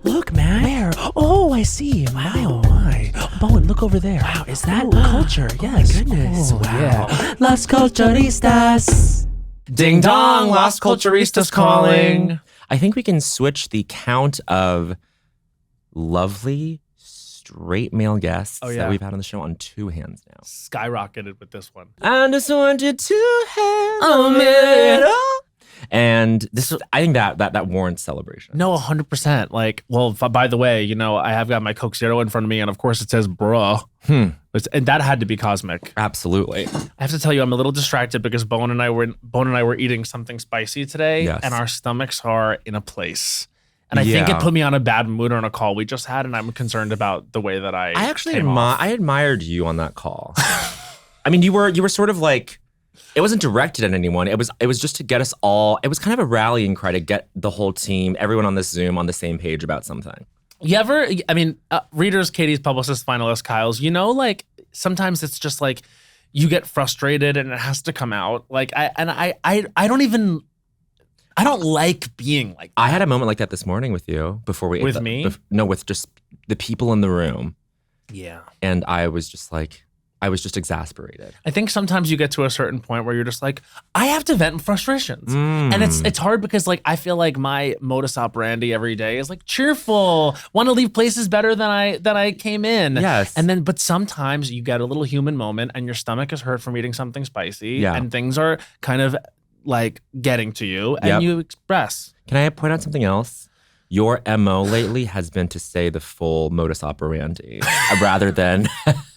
Look, man. Where? Oh, I see. Wow. Oh my. Bowen, look over there. Wow, is that culture? Yes. Oh my goodness. Oh, Wow. Yeah. Las Culturistas. Ding dong, Las Culturistas calling. I think we can switch the count of lovely straight male guests that we've had on the show on 2 hands now. Skyrocketed with this one. I just want you to have a minute. And this, I think that warrants celebration. No, 100%. Like, well, by the way, I have got my Coke Zero in front of me, and of course it says bruh. And that had to be cosmic. Absolutely. I have to tell you, I'm a little distracted because Bowen and I were eating something spicy today, and our stomachs are in a place. And I think it put me on a bad mood on a call we just had, and I'm concerned about the way that I actually I admired you on that call. I mean, you were sort of like, it wasn't directed at anyone. It was just to get us all. It was kind of a rallying cry to get the whole team, everyone on this Zoom, on the same page about something. Readers, Katie's publicist, finalist, Kyle's. Like sometimes it's just like you get frustrated and it has to come out. Like I don't like being like that. I had a moment like that this morning with you before we with me. With just the people in the room. Yeah, and I was just exasperated. I think sometimes you get to a certain point where you're just like, I have to vent frustrations. And it's hard because like I feel like my modus operandi every day is like cheerful, want to leave places better than I came in. Yes. But sometimes you get a little human moment and your stomach is hurt from eating something spicy and things are kind of like getting to you and you express. Can I point out something else? Your MO lately has been to say the full modus operandi rather than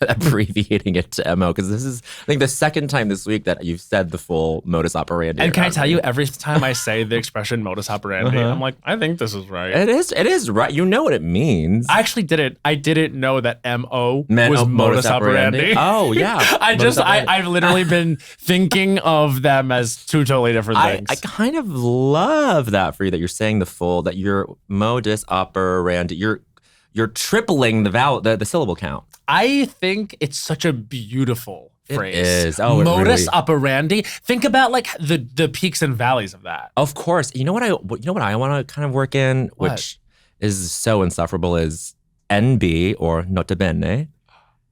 abbreviating it to MO, because this is, I think, the second time this week that you've said the full modus operandi. And can I tell you, every time I say the expression modus operandi, I'm like, I think this is right. It is right. You know what it means. I actually didn't. I didn't know that MO was modus operandi. Oh, yeah. I've literally been thinking of them as two totally different things. I kind of love that for you, that you're saying the full, that you're modus operandi. You're tripling the syllable count. I think it's such a beautiful phrase. It is. Oh, modus operandi. Think about like the peaks and valleys of that. Of course. You know what I want to kind of work in, which is so insufferable, is NB or Nota Bene.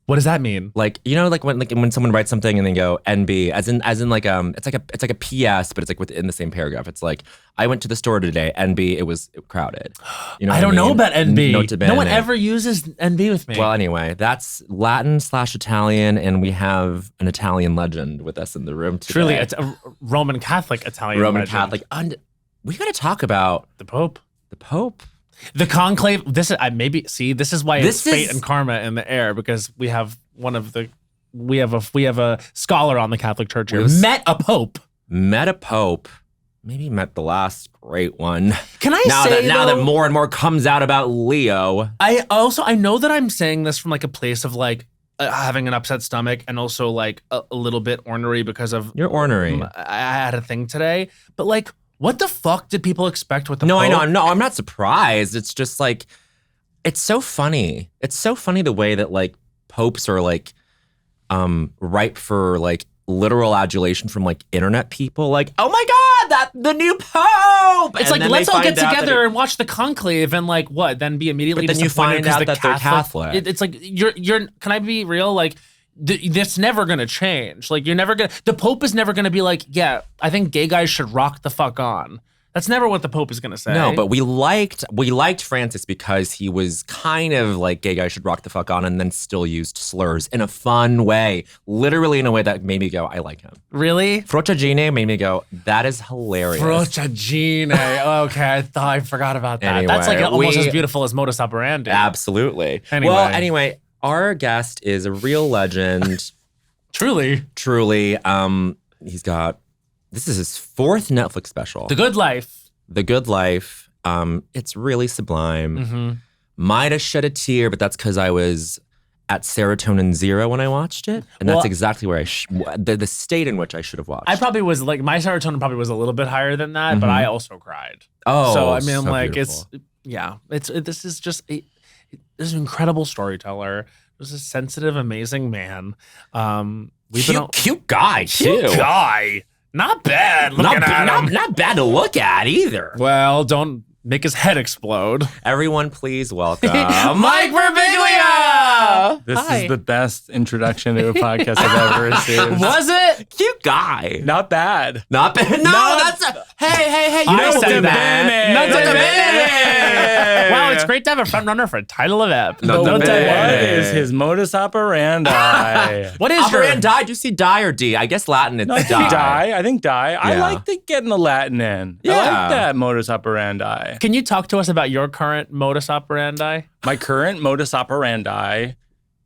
What does that mean? Like, when someone writes something and they go NB, as in like it's like a PS, but it's like within the same paragraph. It's like, I went to the store today, NB, it was crowded. I don't know about NB. Nota Bene. No one ever uses NB with me. Well, anyway, that's Latin/Italian, and we have an Italian legend with us in the room today. Truly, it's a Roman Catholic Italian legend. Catholic. And we got to talk about the Pope. The conclave. This is why it's fate and karma in the air, because we have we have a scholar on the Catholic Church here. Met a pope. Maybe met the last great one. Can I now that more and more comes out about Leo. I know that I'm saying this from like a place of like having an upset stomach and also like a little bit ornery because of you're ornery. I had a thing today, but like, what the fuck did people expect with the Pope? I know. No, I'm not surprised. It's just like, it's so funny. It's so funny the way that like popes are like ripe for like literal adulation from like internet people. Like, oh my God, the new Pope. It's like, let's all get together and watch the conclave and like what? Then be immediately but then you find out that they're Catholic. It's like, you're. Can I be real? Like, that's never gonna change. Like, the Pope is never gonna be like, yeah, I think gay guys should rock the fuck on. That's never what the Pope is gonna say. No, but we liked Francis because he was kind of like, gay guys should rock the fuck on, and then still used slurs in a fun way, literally in a way that made me go, I like him. Really? Frociagine made me go, that is hilarious. Frociagine. Okay, I forgot about that. Anyway, that's like almost as beautiful as modus operandi. Absolutely. Anyway, our guest is a real legend. Truly. This is his 4th Netflix special. The Good Life. It's really sublime. Mm-hmm. Might have shed a tear, but that's because I was at serotonin 0 when I watched it. And that's exactly where the state in which I should have watched. I probably was like, my serotonin probably was a little bit higher than that, but I also cried. Oh, so I mean, so like, beautiful. This is just this is an incredible storyteller. This is a sensitive, amazing man. Cute guy, too. Not bad. Not bad to look at either. Well, don't make his head explode. Everyone, please welcome Mike Birbiglia. This Hi. is the best introduction to a podcast I've ever received. Was it? Cute guy. Not bad. Not bad. No, Not- that's hey. You I know said what that. Bene. Nota Bene. Wow, it's great to have a front runner for a title of ep. Nota But what Bene. is his modus operandi? What is your Operandi? Do you see die or D? I guess Latin it's I think die. die. I think die. I Yeah. like getting the Latin in. I Yeah. like that modus operandi. Can you talk to us about your current modus operandi? My current modus operandi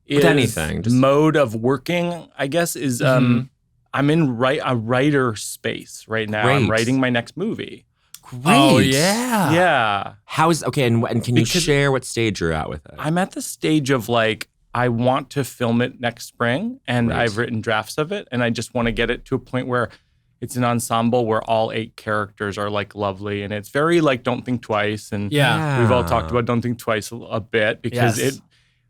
is With anything, just- mode of working, I guess, is I'm in a writer space right now. I'm Great. writing my next movie. Great. Oh yeah. Yeah. And can you Because- share what stage you're at with it? I'm at the stage of like, I want to film it next spring and Great. I've written drafts of it and I just want to get it to a point where it's an ensemble where all 8 characters are like lovely and it's very like Don't Think Twice and Yeah. we've all talked about Don't Think Twice a bit because Yes. it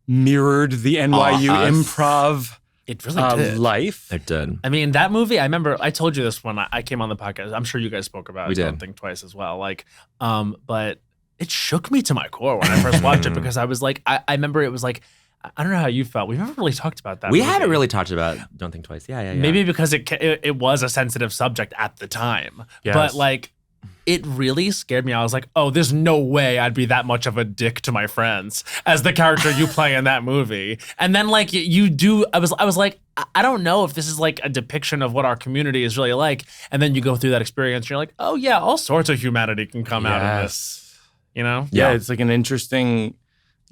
mirrored the NYU Us. improv It really did. life. It did. I mean, that movie, I remember I told you this when I came on the podcast. I'm sure you guys spoke about We it. did. Don't Think Twice as well. Like, but it shook me to my core when I first watched it because I was like, I remember it was like, I don't know how you felt. We never really talked about that. We movie. hadn't really talked about Don't Think Twice. Yeah. Maybe because it was a sensitive subject at the time. Yes. But like, it really scared me. I was like, oh, there's no way I'd be that much of a dick to my friends as the character you play in that movie. And then like you do, I was like, I don't know if this is like a depiction of what our community is really like. And then you go through that experience and you're like, oh yeah, all sorts of humanity can come out of this. You know? Yeah, Yeah. it's like an interesting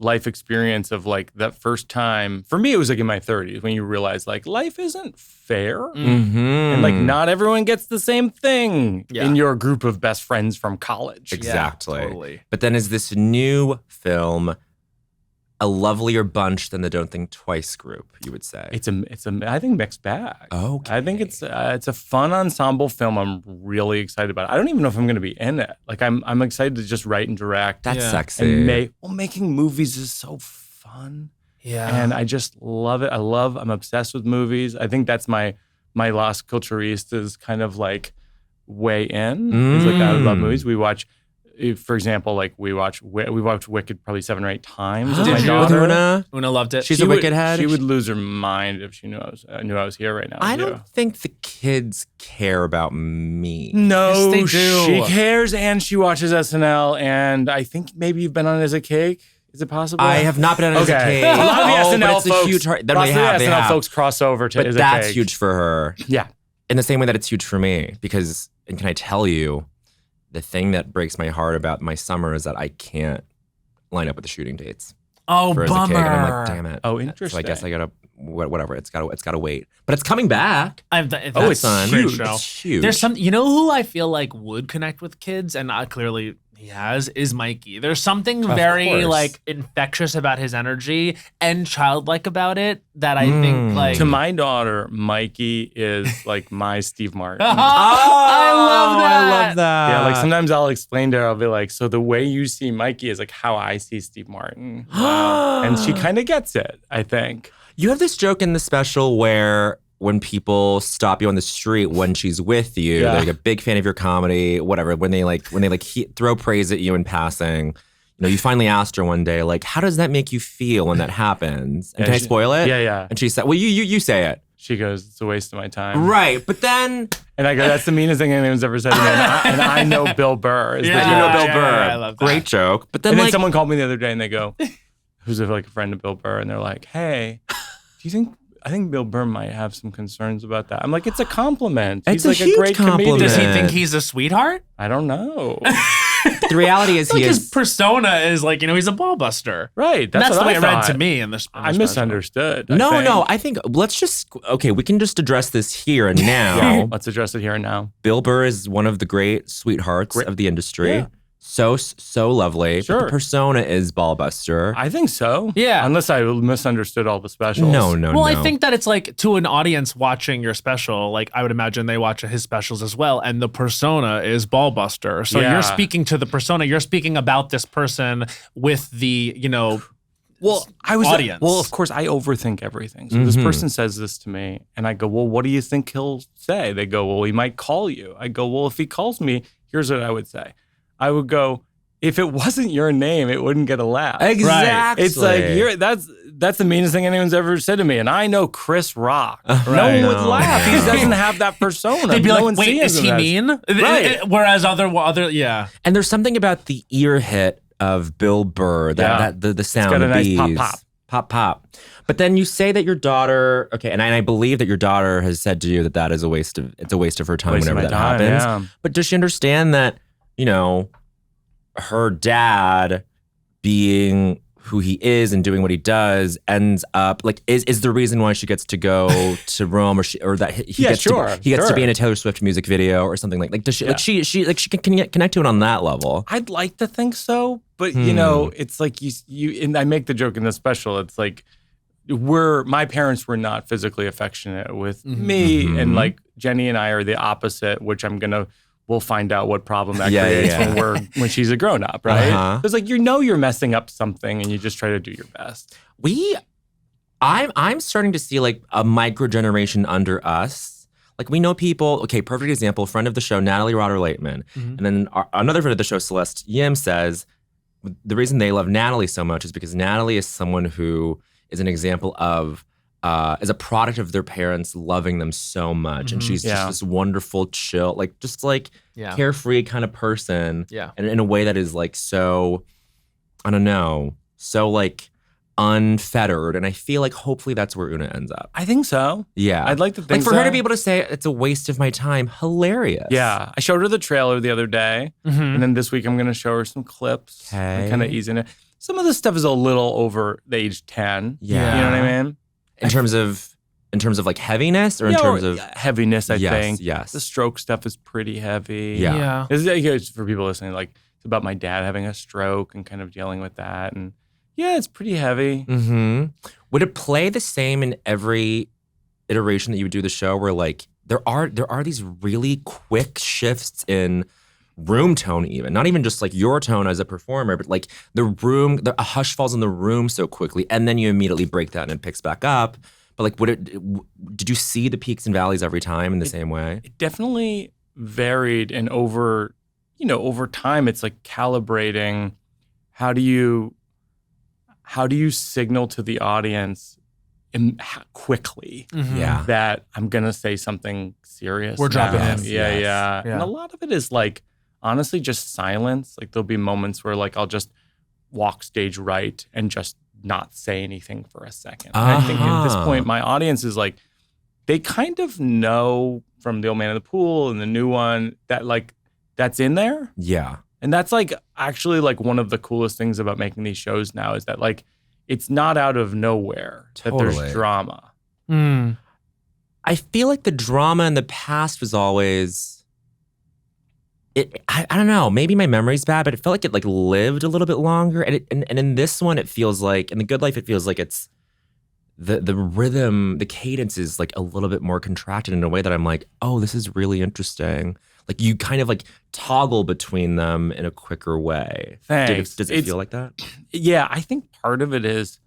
life experience of like that first time. For me, it was like in my 30s when you realize like life isn't fair. Mm-hmm. And like not everyone gets the same thing Yeah. in your group of best friends from college. Exactly. Yeah, totally. But then is this new film a lovelier bunch than the Don't Think Twice group, you would say? It's a I think mixed bag. Okay. I think it's a fun ensemble film. I'm really excited about it. I don't even know if I'm going to be in it. Like I'm excited to just write and direct. That's Yeah. sexy. and making movies is so fun. Yeah. And I just love it. I'm obsessed with movies. I think that's my Las Culturistas kind of like way in. It's like I love movies. We watch, for example, like we watched Wicked probably 7 or 8 times. with Did my you? daughter. Una? Una loved it. She's She a would- wicked head. She would lose her mind if she knew I was here right now. I Yeah. don't think the kids care about me. No, Yes, they do. she cares and she watches SNL. And I think maybe you've been on As a Cake. Is it possible? I have not been on Okay. as a cake. A lot of the Oh, SNL but it's folks, a huge heart. Then lots they of the have. They SNL have. folks cross over to But As a that's Cake. huge for her. Yeah. In the same way that it's huge for me, because, and can I tell you, the thing that breaks my heart about my summer is that I can't line up with the shooting dates oh, for As a bummer. Cake, and I'm like, damn it. Oh, So interesting. I guess I gotta whatever. It's gotta wait. But it's coming back. Oh, it's a huge. great show. It's huge. There's some, you know, who I feel like would connect with kids, and clearly he has, is Mikey. There's something very course. like infectious about his energy and childlike about it that I think like. To my daughter, Mikey is like my Steve Martin. I love that. I love that. Yeah, like sometimes I'll explain to her, I'll be like, so the way you see Mikey is like how I see Steve Martin. And she kind of gets it, I think. You have this joke in the special where when people stop you on the street when she's with you, Yeah. they're like a big fan of your comedy, whatever. When they throw praise at you in passing, you know, you finally asked her one day, like, how does that make you feel when that happens? And Yeah, can I she- spoil it? Yeah. And she said, well, you say it. She goes, it's a waste of my time. Right. But then And I go, that's the meanest thing anyone's ever said to me. And I know Bill Burr. Is the Yeah, you know joke. Bill yeah, Burr. yeah, I love that. Great joke. But then And then like someone called me the other day and they go, who's like a friend of Bill Burr? And they're like, hey, do you think, I think Bill Burr might have some concerns about that. I'm like, it's a compliment. It's He's a like huge a great comedian. compliment. Does he think he's a sweetheart? I don't know. the reality is Like he his is persona is like, you know, he's a ball buster. Right. And that's what the way I it read thought. to me in this. I misunderstood. I No, think. I think let's just we can just address this here and now. Yeah, let's address it here and now. Bill Burr is one of the great sweethearts of the industry. Yeah. So lovely. But Sure. the persona is ballbuster. I think so. Yeah. Unless I misunderstood all the specials. No. Well, I think that it's like to an audience watching your special, like I would imagine they watch his specials as well, and the persona is ballbuster. So Yeah. you're speaking to the persona, you're speaking about this person with the, you know, Well, I was audience. Well, of course, I overthink everything. So this person says this to me, and I go, "Well, what do you think he'll say?" They go, "Well, he might call you." I go, "Well, if he calls me, here's what I would say. I would go, if it wasn't your name, it wouldn't get a laugh. Exactly. It's like that's the meanest thing anyone's ever said to me. And I know Chris Rock. No one would laugh. He doesn't have that persona. They'd be no like, one wait, sees is him he as- mean? Right. Whereas other, yeah. And there's something about the ear hit of Bill Burr, that the sound, got a the nice bees. Pop. But then you say that your daughter, okay, and I believe that your daughter has said to you that is a waste of her time Waste of whenever my that time, happens. yeah. But does she understand that, her dad being who he is and doing what he does ends up like is the reason why she gets to go to Rome or that he gets to be in a Taylor Swift music video or something like does she she can connect to it on that level? I'd like to think so, but it's like you and I make the joke in the special. It's like my parents were not physically affectionate with me, and like Jenny and I are the opposite, which we'll find out what problem that creates when she's a grown up, right? It's like you're messing up something, and you just try to do your best. I'm starting to see like a micro generation under us. Like we know people. Okay, perfect example. Friend of the show, Natalie Rotter-Lateman, and then another friend of the show, Celeste Yim, says the reason they love Natalie so much is because Natalie is someone who is an example of. As a product of their parents loving them so much. And she's just this wonderful, chill, carefree kind of person. Yeah. And in a way that is like so, I don't know, so like unfettered. And I feel like hopefully that's where Una ends up. I think so. Yeah. I'd like to think like for so. her to be able to say it's a waste of my time, hilarious. Yeah. I showed her the trailer the other day. And then this week I'm going to show her some clips. Okay. Kind of ease in it. Some of the stuff is a little over the age 10. Yeah. You know what I mean? In terms of like heaviness or in terms of heaviness, I think. Yes. The stroke stuff is pretty heavy. Yeah. It's for people listening, like it's about my dad having a stroke and kind of dealing with that. And yeah, it's pretty heavy. Mm-hmm. Would it play the same in every iteration that you would do the show where like there are these really quick shifts in room tone even, not even just like your tone as a performer, but like a hush falls in the room so quickly and then you immediately break that and it picks back up. But like did you see the peaks and valleys every time in the same way? It definitely varied, and over time it's like calibrating how do you signal to the audience quickly that I'm gonna say something serious. We're dropping in. Yeah. And a lot of it is like honestly just silence. Like there'll be moments where like I'll just walk stage right and just not say anything for a second. And I think at this point my audience is like, they kind of know from The Old Man in the Pool and the new one that like that's in there. Yeah. And that's like actually like one of the coolest things about making these shows now is that like it's not out of nowhere that there's drama. I feel like the drama in the past was always I don't know, maybe my memory's bad, but it felt like it like lived a little bit longer. And in this one, it feels like, in The Good Life, it feels like it's the rhythm, the cadence is like a little bit more contracted in a way that I'm like, oh, this is really interesting. Like you kind of like toggle between them in a quicker way. Thanks. Does it feel like that? Yeah, I think part of it is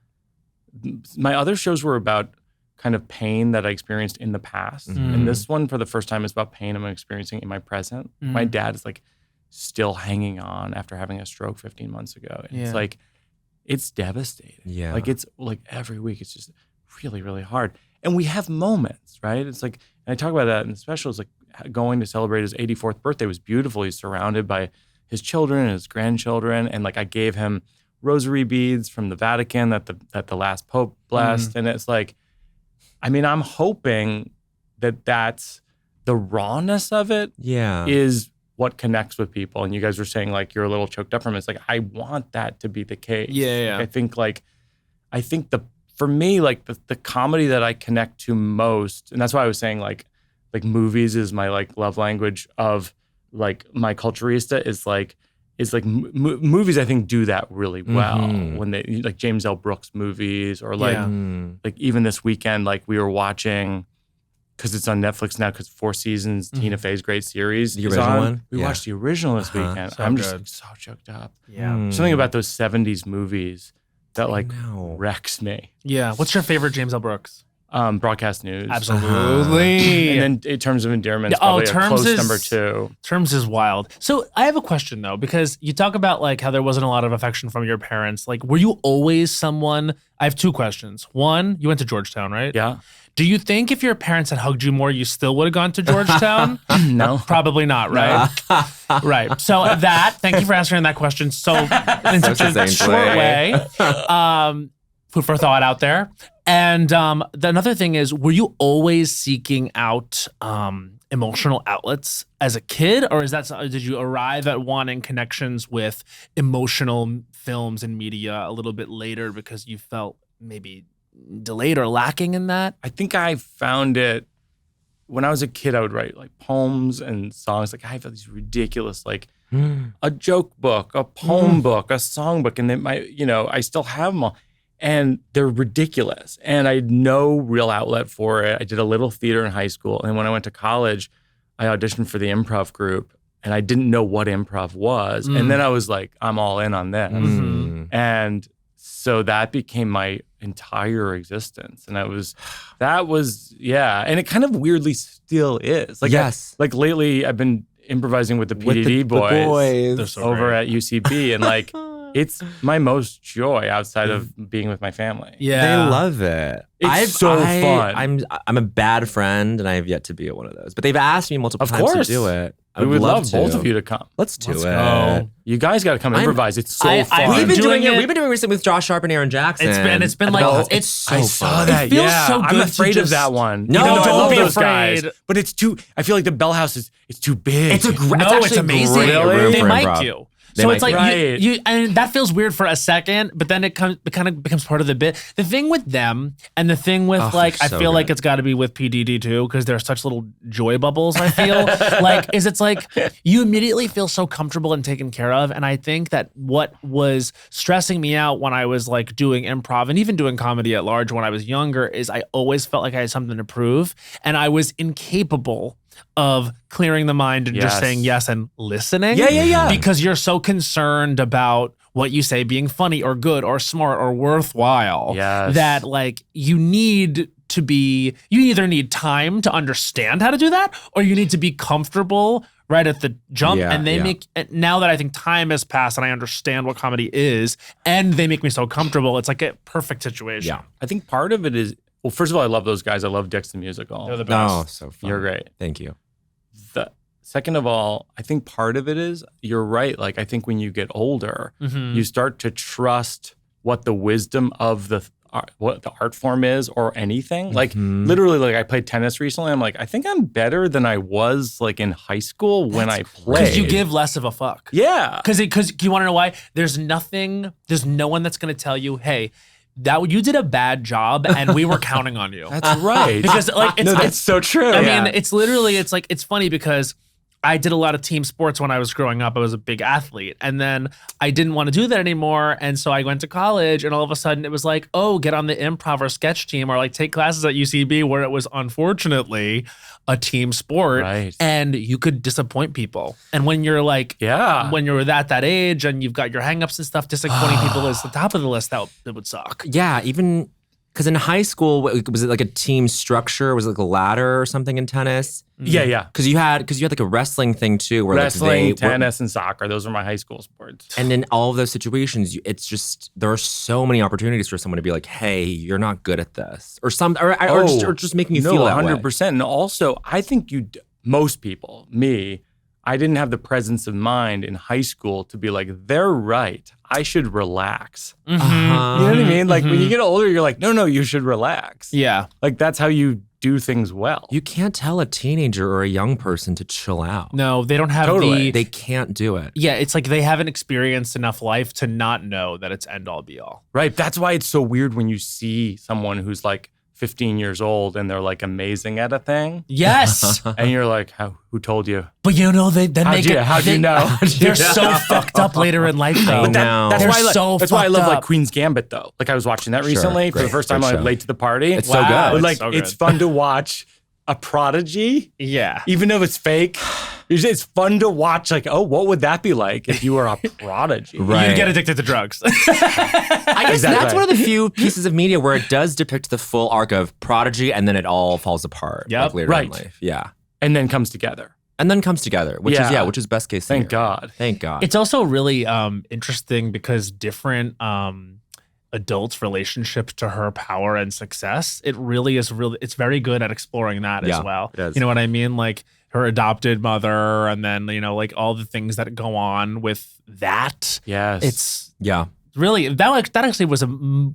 my other shows were about kind of pain that I experienced in the past. And this one, for the first time, is about pain I'm experiencing in my present. My dad is like still hanging on after having a stroke 15 months ago. And it's like, it's devastating. Yeah. Like it's like every week, it's just really, really hard. And we have moments, right? It's like, and I talk about that in the special, it's like going to celebrate his 84th birthday was beautiful. He's surrounded by his children and his grandchildren. And like, I gave him rosary beads from the Vatican that the last Pope blessed. And it's like, I mean, I'm hoping that that's the rawness of it is what connects with people. And you guys were saying like you're a little choked up from it. It's like I want that to be the case. Yeah. I think for me, like the comedy that I connect to most, and that's why I was saying like movies is my like love language of like my culturista is like movies I think do that really well when they like James L. Brooks movies or like even this weekend like we were watching because it's on Netflix now because 4 seasons Tina Fey's great series the original one we watched the original this weekend. So I'm good. just like, so choked up. Something about those 70s movies that like wrecks me. Yeah. What's your favorite James L. Brooks? Broadcast news. Absolutely. And then in terms of endearment, probably a close number 2. Terms is wild. So I have a question though, because you talk about like how there wasn't a lot of affection from your parents. Like, were you always someone? I have 2 questions. One, you went to Georgetown, right? Yeah. Do you think if your parents had hugged you more, you still would have gone to Georgetown? No. Probably not, right? Right. So thank you for answering that question in such a short way. Food for thought out there. And another thing is, were you always seeking out emotional outlets as a kid? Or did you arrive at wanting connections with emotional films and media a little bit later because you felt maybe delayed or lacking in that? I think I found it when I was a kid. I would write like poems and songs. Like I have these ridiculous, like a joke book, a poem book, a song book, and then I still have them all, and they're ridiculous. And I had no real outlet for it. I did a little theater in high school, and when I went to college, I auditioned for the improv group, and I didn't know what improv was. And then I was like, I'm all in on this, and so that became my entire existence. And that was, and it kind of weirdly still is. Like, yes. Like lately I've been improvising with the PDD boys. They're so over great. at UCB. And like, it's my most joy outside of being with my family. They love it. It's so fun. I'm a bad friend, and I have yet to be at one of those. But they've asked me multiple times to do it. We would love both of you to come. Let's do it. Go. You guys got to come improvise. It's so fun. We've been doing it recently with Josh Sharp and Aaron Jackson. It's been like it's so I saw fun. that. It feels so good. I'm afraid of that one. No, Even though I don't love be those afraid. guys. But it's too. I feel like the Bell House it's too big. It's it's amazing. Really? They For mic improv. you. They So mic it's like you. you and that feels weird for a second, but then it kind of becomes part of the bit. The thing with them and the thing with I so feel like good. it's got to be with PDD too, because they're such little joy bubbles. I feel it's like you immediately feel so comfortable and taken care of. And I think that what was stressing me out when I was like doing improv and even doing comedy at large when I was younger is I always felt like I had something to prove, and I was incapable of clearing the mind and just saying yes and listening. Yeah. Because you're so concerned about what you say being funny or good or smart or worthwhile. Yes. That like you either need time to understand how to do that, or you need to be comfortable right at the jump. And now that I think time has passed and I understand what comedy is, and they make me so comfortable, it's like a perfect situation. Yeah. I think part of it is, well, first of all, I love those guys. I love Dix the Musical. They're the best. Oh, so fun. You're great. Thank you. Second of all, I think part of it is, you're right. Like, I think when you get older, you start to trust what the wisdom of what the art form is, or anything. Like literally, like I played tennis recently. I'm like, I think I'm better than I was like in high school when I played. Because you give less of a fuck. Yeah. Because you want to know why? There's no one that's going to tell you, hey, that you did a bad job and we were counting on you. That's right. Because like that's so true. I mean, it's literally, it's funny because I did a lot of team sports when I was growing up. I was a big athlete. And then I didn't want to do that anymore. And so I went to college, and all of a sudden it was like, oh, get on the improv or sketch team, or like take classes at UCB, where it was unfortunately a team sport. Right. And you could disappoint people. And when you're like, when you're that age and you've got your hangups and stuff, disappointing people is the top of the list. That would suck. Yeah, even because in high school, was it like a team structure? Was it like a ladder or something in tennis? Yeah. Because you had like a wrestling thing too, where wrestling, like tennis, and soccer. Those were my high school sports. And in all of those situations, it's just there are so many opportunities for someone to be like, "Hey, you're not good at this," or just making you feel that 100%. way. And also, I think most people, me, I didn't have the presence of mind in high school to be like, they're right. I should relax. You know what I mean? Like when you get older, you're like, no, you should relax. Yeah. Like that's how you do things well. You can't tell a teenager or a young person to chill out. No, they don't have They can't do it. Yeah, it's like they haven't experienced enough life to not know that it's end all be all. Right. That's why it's so weird when you see someone who's like 15 years old and they're like amazing at a thing. Yes. And you're like, who told you? But you know, how'd you know? They're so fucked up later in life, though. That's why I love like up. Queen's Gambit, though. Like I was watching that recently for the first time. I was late to the party. It's so good. Like it's fun to watch a prodigy, Yeah. even though it's fake, it's fun to watch. Like, oh, what would that be like if you were a prodigy? Right. You get addicted to drugs. I guess Exactly. that's one of the few pieces of media where it does depict the full arc of prodigy and then it all falls apart. Yep. Like later Right. in life. Yeah. And then comes together. And then comes together, which Yeah. is best case Thank scenario. God. Thank God. It's also really interesting because different adults' relationship to her power and success, it's very good at exploring that Yeah, as well. it is. You know what I mean? Like her adopted mother and then, like all the things that go on with that. Yes. It's yeah. really, that actually was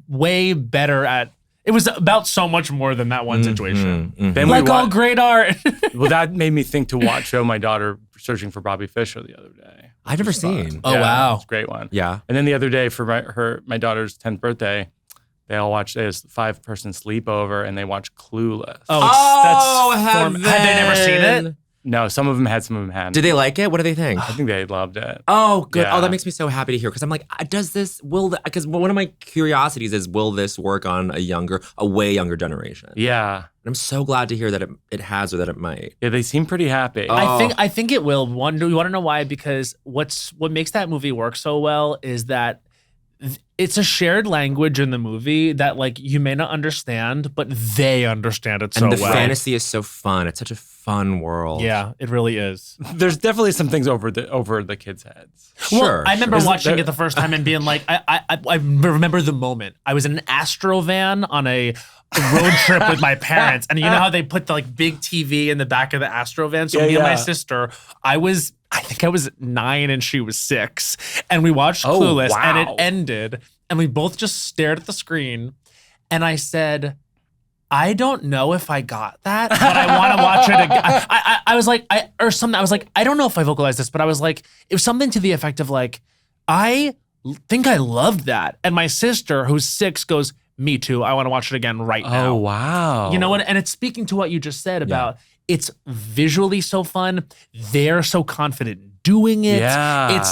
way better it was about so much more than that one situation. Then Like we all great art. well, that made me think to show my daughter Searching for Bobby Fischer the other day. I've never seen. Oh, wow. It's a great one. Yeah. And then the other day for my daughter's 10th birthday, they all watched, they had a 5-person sleepover and they watched Clueless. Had they never seen it? No, some of them had, some of them hadn't. Did they like it? What do they think? I think they loved it. Oh, good. Yeah. Oh, that makes me so happy to hear. Because I'm like, because one of my curiosities is, will this work on a way younger generation? Yeah. And I'm so glad to hear that it has or that it might. Yeah, they seem pretty happy. I think it will. You want to know why? Because what makes that movie work so well is that it's a shared language in the movie that like you may not understand, but they understand it so And the well. fantasy is so fun. It's such a fun world. Yeah, it really is. There's definitely some things over the kids' heads. Sure. Well, I remember Isn't watching there- it the first time and being like, I remember the moment. I was in an Astro van on a road trip with my parents, and you know how they put the like big TV in the back of the Astro van. So Yeah, me and my yeah. sister, I think I was 9 and she was 6, and we watched Oh, Clueless, and it wow. ended, and we both just stared at the screen, and I said, I don't know if I got that, but I want to watch it again. I was like, I was like, I don't know if I vocalized this, but I was like, it was something to the effect of like, I think I loved that. And my sister, who's 6, goes, me too. I want to watch it again right now. Oh, wow. You know what? And it's speaking to what you just said about it's visually so fun. They're so confident doing it. Yeah.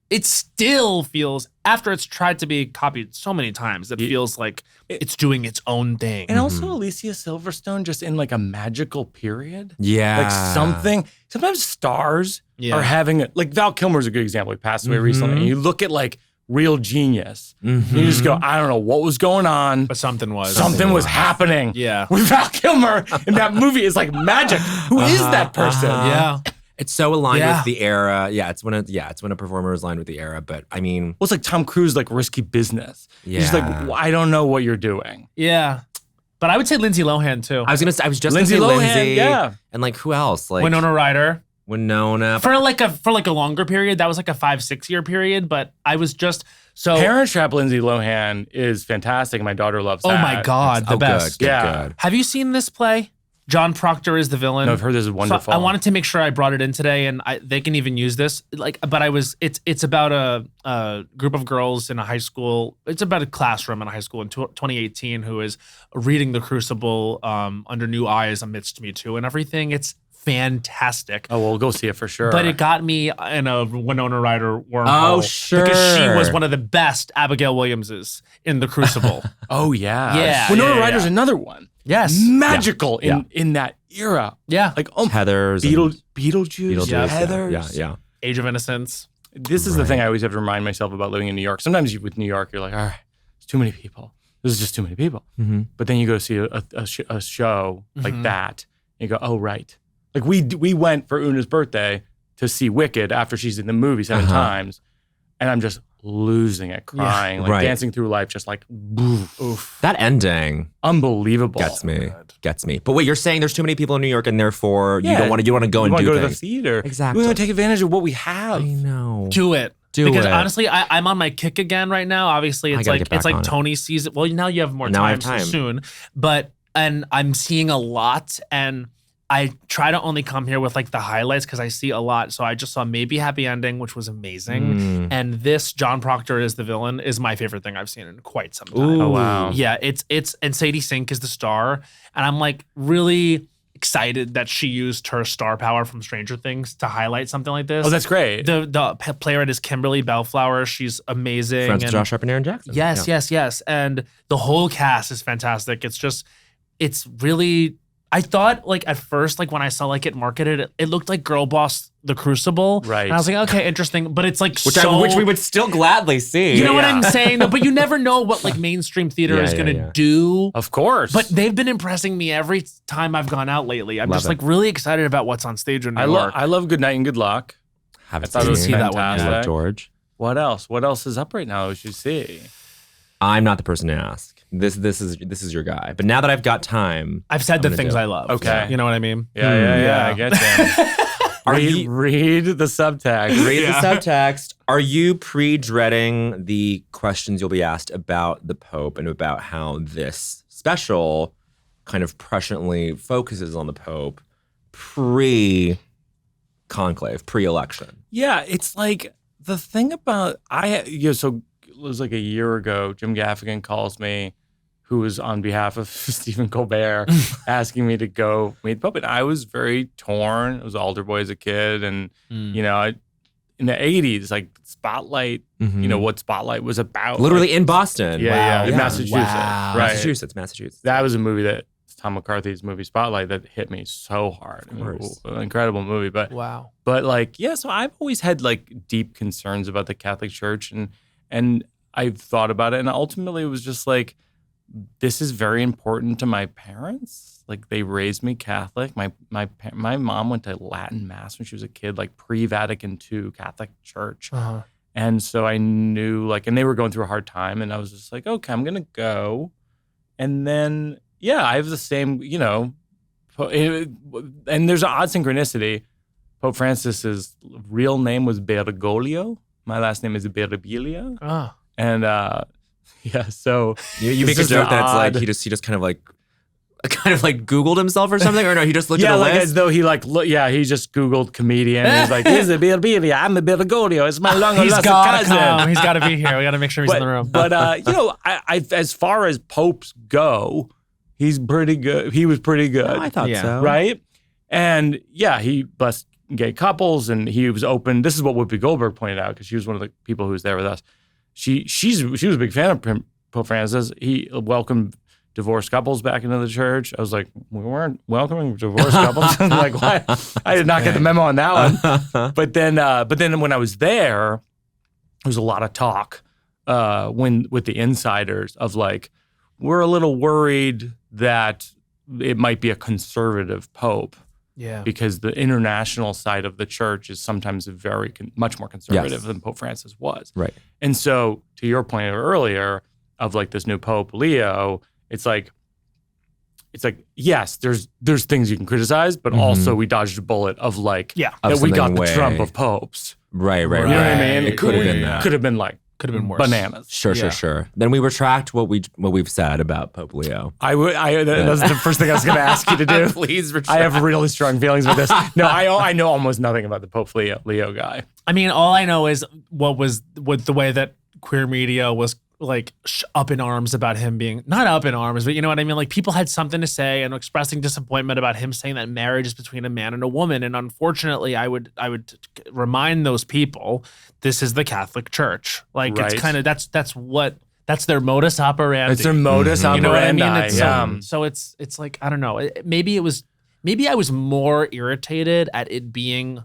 It still feels, after it's tried to be copied so many times, it feels like it's doing its own thing. And also Alicia Silverstone just in like a magical period. Yeah. Like sometimes stars are having, like Val Kilmer's a good example. He passed away recently. And you look at like real genius. And you just go, I don't know what was going on. But something was. Something was happening. Yeah. With Val Kilmer in that movie is like magic. Who is that person? Yeah. It's so aligned Yeah. with the era. Yeah, it's when a performer is aligned with the era. But I mean, Well, it's like Tom Cruise, like Risky Business. Yeah. He's like, I don't know what you're doing. Yeah. But I would say Lindsay Lohan too. I was just Lindsay gonna say Lohan, Lindsay, yeah. and like who else? Like Winona Ryder. Winona. For like a longer period, that was like a 5-6 year period, but I was just so Parent Trap Lindsay Lohan is fantastic. My daughter loves that. oh my God, the best. Good, Yeah. good. Have you seen this play? John Proctor is the villain. No, I've heard this is wonderful. So I wanted to make sure I brought it in today, and they can even use this. It's about a group of girls in a high school. It's about a classroom in a high school in 2018 who is reading The Crucible under new eyes amidst Me Too and everything. It's fantastic. Oh, we'll go see it for sure. But it got me in a Winona Ryder wormhole. Oh, sure. Because she was one of the best Abigail Williamses in The Crucible. Oh, yeah. Yeah, Winona yeah, Ryder's yeah. another one. Yes. Magical in that era. Yeah. Like, Heathers. Beetlejuice. Beetlejuice. Yeah. Heathers. Yeah. Age of Innocence. This is the thing I always have to remind myself about living in New York. Sometimes with New York, you're like, all right, it's too many people. This is just too many people. Mm-hmm. But then you go see a show like that, and you go, oh, right. Like we went for Una's birthday to see Wicked after she's in the movie 7 times, and I'm just losing it, crying, like Right. dancing through life, just like, oof. That ending Unbelievable. gets me. But wait, you're saying there's too many people in New York, and therefore you Yeah. don't want to go We and want do to go to the things. theater. Exactly. We want to take advantage of what we have. I know. Do it. Do because it. honestly, I'm on my kick again right now. Obviously, I it's gotta like get back on it. Tony sees it. Well, now you have more Now I have time time. soon. And I'm seeing a lot, and I try to only come here with like the highlights because I see a lot. So I just saw Maybe Happy Ending, which was amazing. And this John Proctor is the villain is my favorite thing I've seen in quite some time. Ooh. Oh, wow. Yeah, it's and Sadie Sink is the star, and I'm like really excited that she used her star power from Stranger Things to highlight something like this. Oh, that's great. The playwright is Kimberly Bellflower. She's amazing. Friends with and- Josh Sharp and Aaron Jackson. Yes, Yeah. yes. And the whole cast is fantastic. It's really I thought like at first, like when I saw like it marketed, it looked like Girl Boss The Crucible. Right. And I was like, okay, interesting. But it's like Which we would still gladly see. You know what I'm saying? But you never know what like mainstream theater is going to do. Of course. But they've been impressing me every time I've gone out lately. I'm Love just it. like really excited about what's on stage in New York. I love Good Night and Good Luck. Haven't I thought it was seen that one, fantastic. yeah. George. What else? What else is up right now we should see? I'm not the person to ask. This is your guy. But now that I've got time, I've said the gonna things do it. I love. Okay. You know what I mean? Yeah, I get you. Read the subtext. Read the subtext. Are you pre-dreading the questions you'll be asked about the Pope and about how this special kind of presciently focuses on the Pope pre-conclave, pre-election? Yeah, it's like the thing about so it was like a year ago, Jim Gaffigan calls me, who was on behalf of Stephen Colbert, asking me to go meet the Pope. And I was very torn. I was an altar boy as a kid. And, in the 80s, like Spotlight, what Spotlight was about. Literally in Boston. In Massachusetts. Wow. Right. Massachusetts. That was a movie that Tom McCarthy's movie Spotlight that hit me so hard. Of course. An incredible movie. But Wow. so I've always had like deep concerns about the Catholic Church and I've thought about it. And ultimately it was just like, this is very important to my parents. Like they raised me Catholic. My mom went to Latin Mass when she was a kid, like pre-Vatican II Catholic Church. Uh-huh. And so I knew and they were going through a hard time. And I was just like, okay, I'm going to go. And then, I have the same, and there's an odd synchronicity. Pope Francis's real name was Bergoglio. My last name is Birbiglia. Oh. And so You make a joke that's like he just kind of like Googled himself or something, or no, he just looked at the list. As though he he just Googled comedian. He's like, he's a Birbiglia, I'm a Bergoglio. It's my long lost cousin. He's got to be here. We got to make sure he's in the room. But I as far as popes go, he's pretty good. He was pretty good. I thought so. Right? And he blessed gay couples, and he was open. This is what Whoopi Goldberg pointed out because she was one of the people who was there with us. She was a big fan of Pope Francis. He welcomed divorced couples back into the church. I was like, we weren't welcoming divorced couples. Like, why? I did not get the memo on that one. But then when I was there, there was a lot of talk with the insiders of like, we're a little worried that it might be a conservative pope. Yeah. Because the international side of the church is sometimes much more conservative than Pope Francis was. Right. And so, to your point earlier of like this new Pope Leo, it's like yes, there's things you can criticize, but also we dodged a bullet of like that we got the Trump of popes. Right. You know what I mean? It could have been that. Could have been like Could have been worse. bananas. Sure. Then we retract what we've said about Pope Leo. That's the first thing I was going to ask you to do. Please retract. I have really strong feelings with this. No, I know almost nothing about the Pope Leo guy. I mean, all I know is what the way that queer media was like up in arms about him being not up in arms, but you know what I mean? Like people had something to say and expressing disappointment about him saying that marriage is between a man and a woman. And unfortunately, I would remind those people, this is the Catholic Church. Like it's kind of, that's their modus operandi. It's their modus operandi. You know what I mean? So it's like, I don't know. Maybe I was more irritated at it being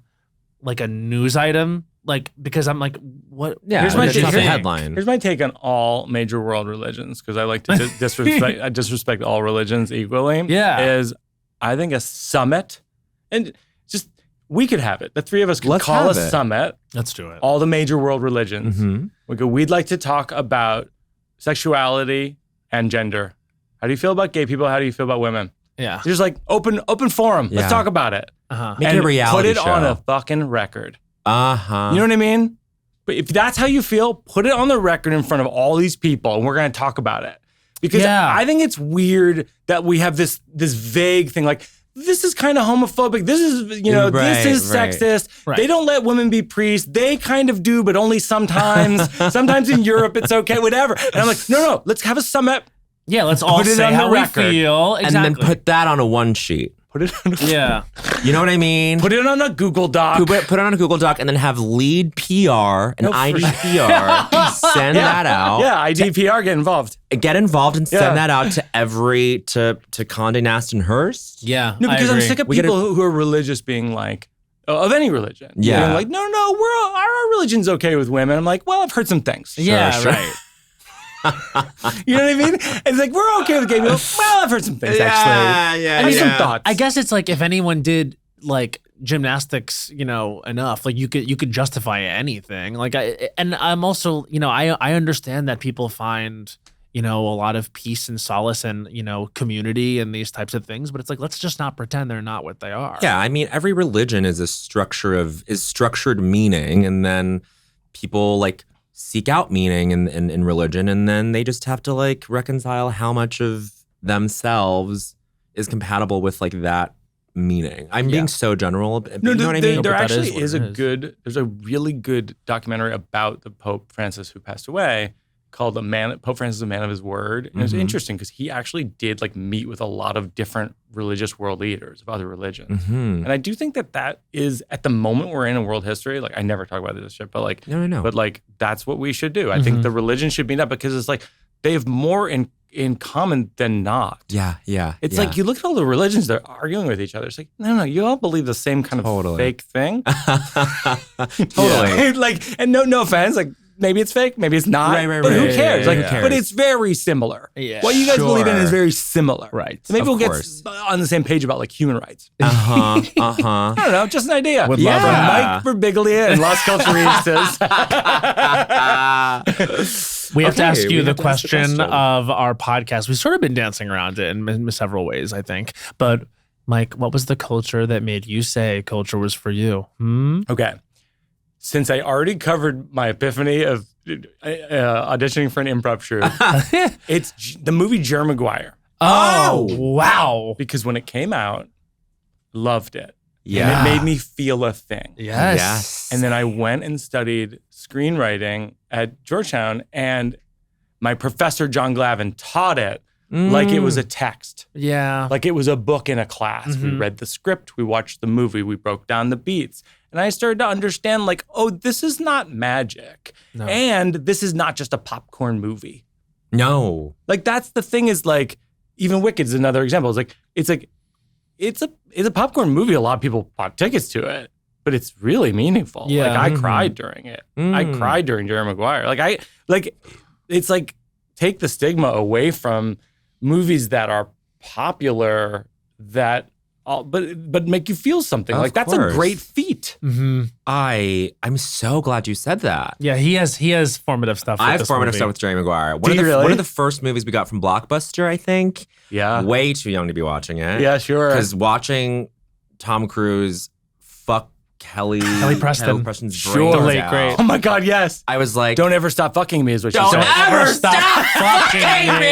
like a news item. Like, because I'm like, what? Yeah, here's my headline. Here's my take on all major world religions, because I like to disrespect all religions equally. Yeah. Is I think a summit, and just we could have it. The three of us could Let's call a have it. summit. Let's do it. All the major world religions. Mm-hmm. We go, we'd like to talk about sexuality and gender. How do you feel about gay people? How do you feel about women? Yeah. Just like open forum. Yeah. Let's talk about it. Uh-huh. Make it a reality put it on show. a fucking record. Uh-huh. You know what I mean? But if that's how you feel, put it on the record in front of all these people, and we're going to talk about it. Because I think it's weird that we have this vague thing like, this is kind of homophobic. This is, this is sexist. Right. They don't let women be priests. They kind of do, but only sometimes. Sometimes in Europe, it's okay, whatever. And I'm like, no, let's have a summit. Yeah, let's all Put it say on how the we record. feel. Exactly. And then put that on a one sheet. Put it on You know what I mean? Put it on a Google Doc. Put it on a Google Doc and then have lead PR and IDPR send that out. Yeah, IDPR get involved. Get involved and send that out to to Condé Nast and Hearst. Yeah, No, because I I'm agree. sick of people who are religious being like, of any religion. Yeah. Being like, no, our religion's okay with women. I'm like, well, I've heard some things. Yeah, Sure. right. You know what I mean? It's like, we're okay with gay people. Well, I've heard some things, actually. Yeah, I mean, some thoughts. I guess it's like if anyone did like gymnastics, enough, like you could justify anything. Like I'm also, I understand that people find, a lot of peace and solace and, community and these types of things, but it's like, let's just not pretend they're not what they are. Yeah, I mean, every religion is structured meaning, and then people like seek out meaning in religion, and then they just have to like reconcile how much of themselves is compatible with like that meaning. I'm being so general, but you know what I mean? There But that actually is what it is. there's a really good documentary about the Pope Francis who passed away called Pope Francis, a Man of His Word. And it was interesting because he actually did like meet with a lot of different religious world leaders of other religions. And I do think that is, at the moment we're in world history, like I never talk about this shit, but like, No. but like that's what we should do. I think the religion should be that, because it's like they have more in common than not. Yeah. It's like you look at all the religions, they're arguing with each other. It's like, no, you all believe the same kind of fake thing. Totally. Like, and no offense, like maybe it's fake, maybe it's not. Right. But who cares? Yeah, like, who cares? but it's very similar. Yeah, What you guys believe in is sure. very similar. Right. So maybe we'll get course. on the same page about like human rights. Uh-huh. I don't know, just an idea. Would love From that. Mike Birbiglia and Las Culturistas. We have to Okay, ask we you the have to ask the question question. of our podcast. We've sort of been dancing around it in several ways, I think. But Mike, what was the culture that made you say culture was for you? Okay. Since I already covered my epiphany of auditioning for an improv show, it's the movie Jerry Maguire. Oh, wow. Because when it came out, loved it. Yeah. And it made me feel a thing. Yes. And then I went and studied screenwriting at Georgetown, and my professor, John Glavin, taught it like it was a text. Yeah. Like it was a book in a class. We read the script, we watched the movie, we broke down the beats. And I started to understand like, oh, this is not magic. No. And this is not just a popcorn movie. No. Like that's the thing, is like, even Wicked is another example. It's a popcorn movie. A lot of people bought tickets to it, but it's really meaningful. Yeah. Like I cried during it. I cried during Jerry Maguire. It's like take the stigma away from movies that are popular but make you feel something. Of Like that's course. a great feat. I'm so glad you said that. Yeah, he has formative stuff with I have this formative movie. stuff with Jerry Maguire. Do you really? One of the first movies we got from Blockbuster, I think. Yeah. Way too young to be watching it. Yeah, sure. Because watching Tom Cruise fuck Kelly Preston. Preston's Sure. brains The late out, great. Oh my God, yes. I was like, Don't ever stop fucking me is what she Don't said. ever stop fucking me.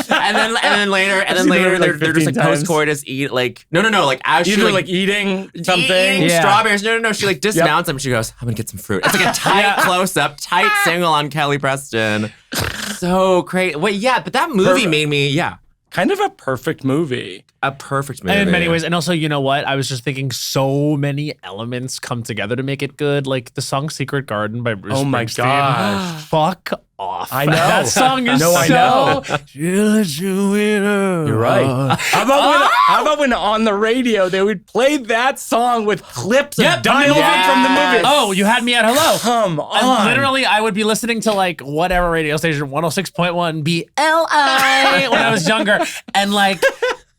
and then later, seen the movie like they're just 15 like times. post-coitus eat like no like as she Either like like eating something. eating Yeah. strawberries. No. She like dismounts him. She goes, I'm gonna get some fruit. It's like a tight close-up, tight single on Kelly Preston. So great. Wait, yeah, but that movie made me, Kind of a perfect movie. a perfect movie. And in many ways, and also, you know what? I was just thinking so many elements come together to make it good. Like the song "Secret Garden" by Bruce Oh my Springsteen. gosh. Fuck off! I know. That song is No, I know. You're You're right. How about when on the radio they would play that song with clips of dialogue from the movie? Oh, you had me at hello. Come on. Literally, I would be listening to like whatever radio station, 106.1 BLI when I was younger. And like,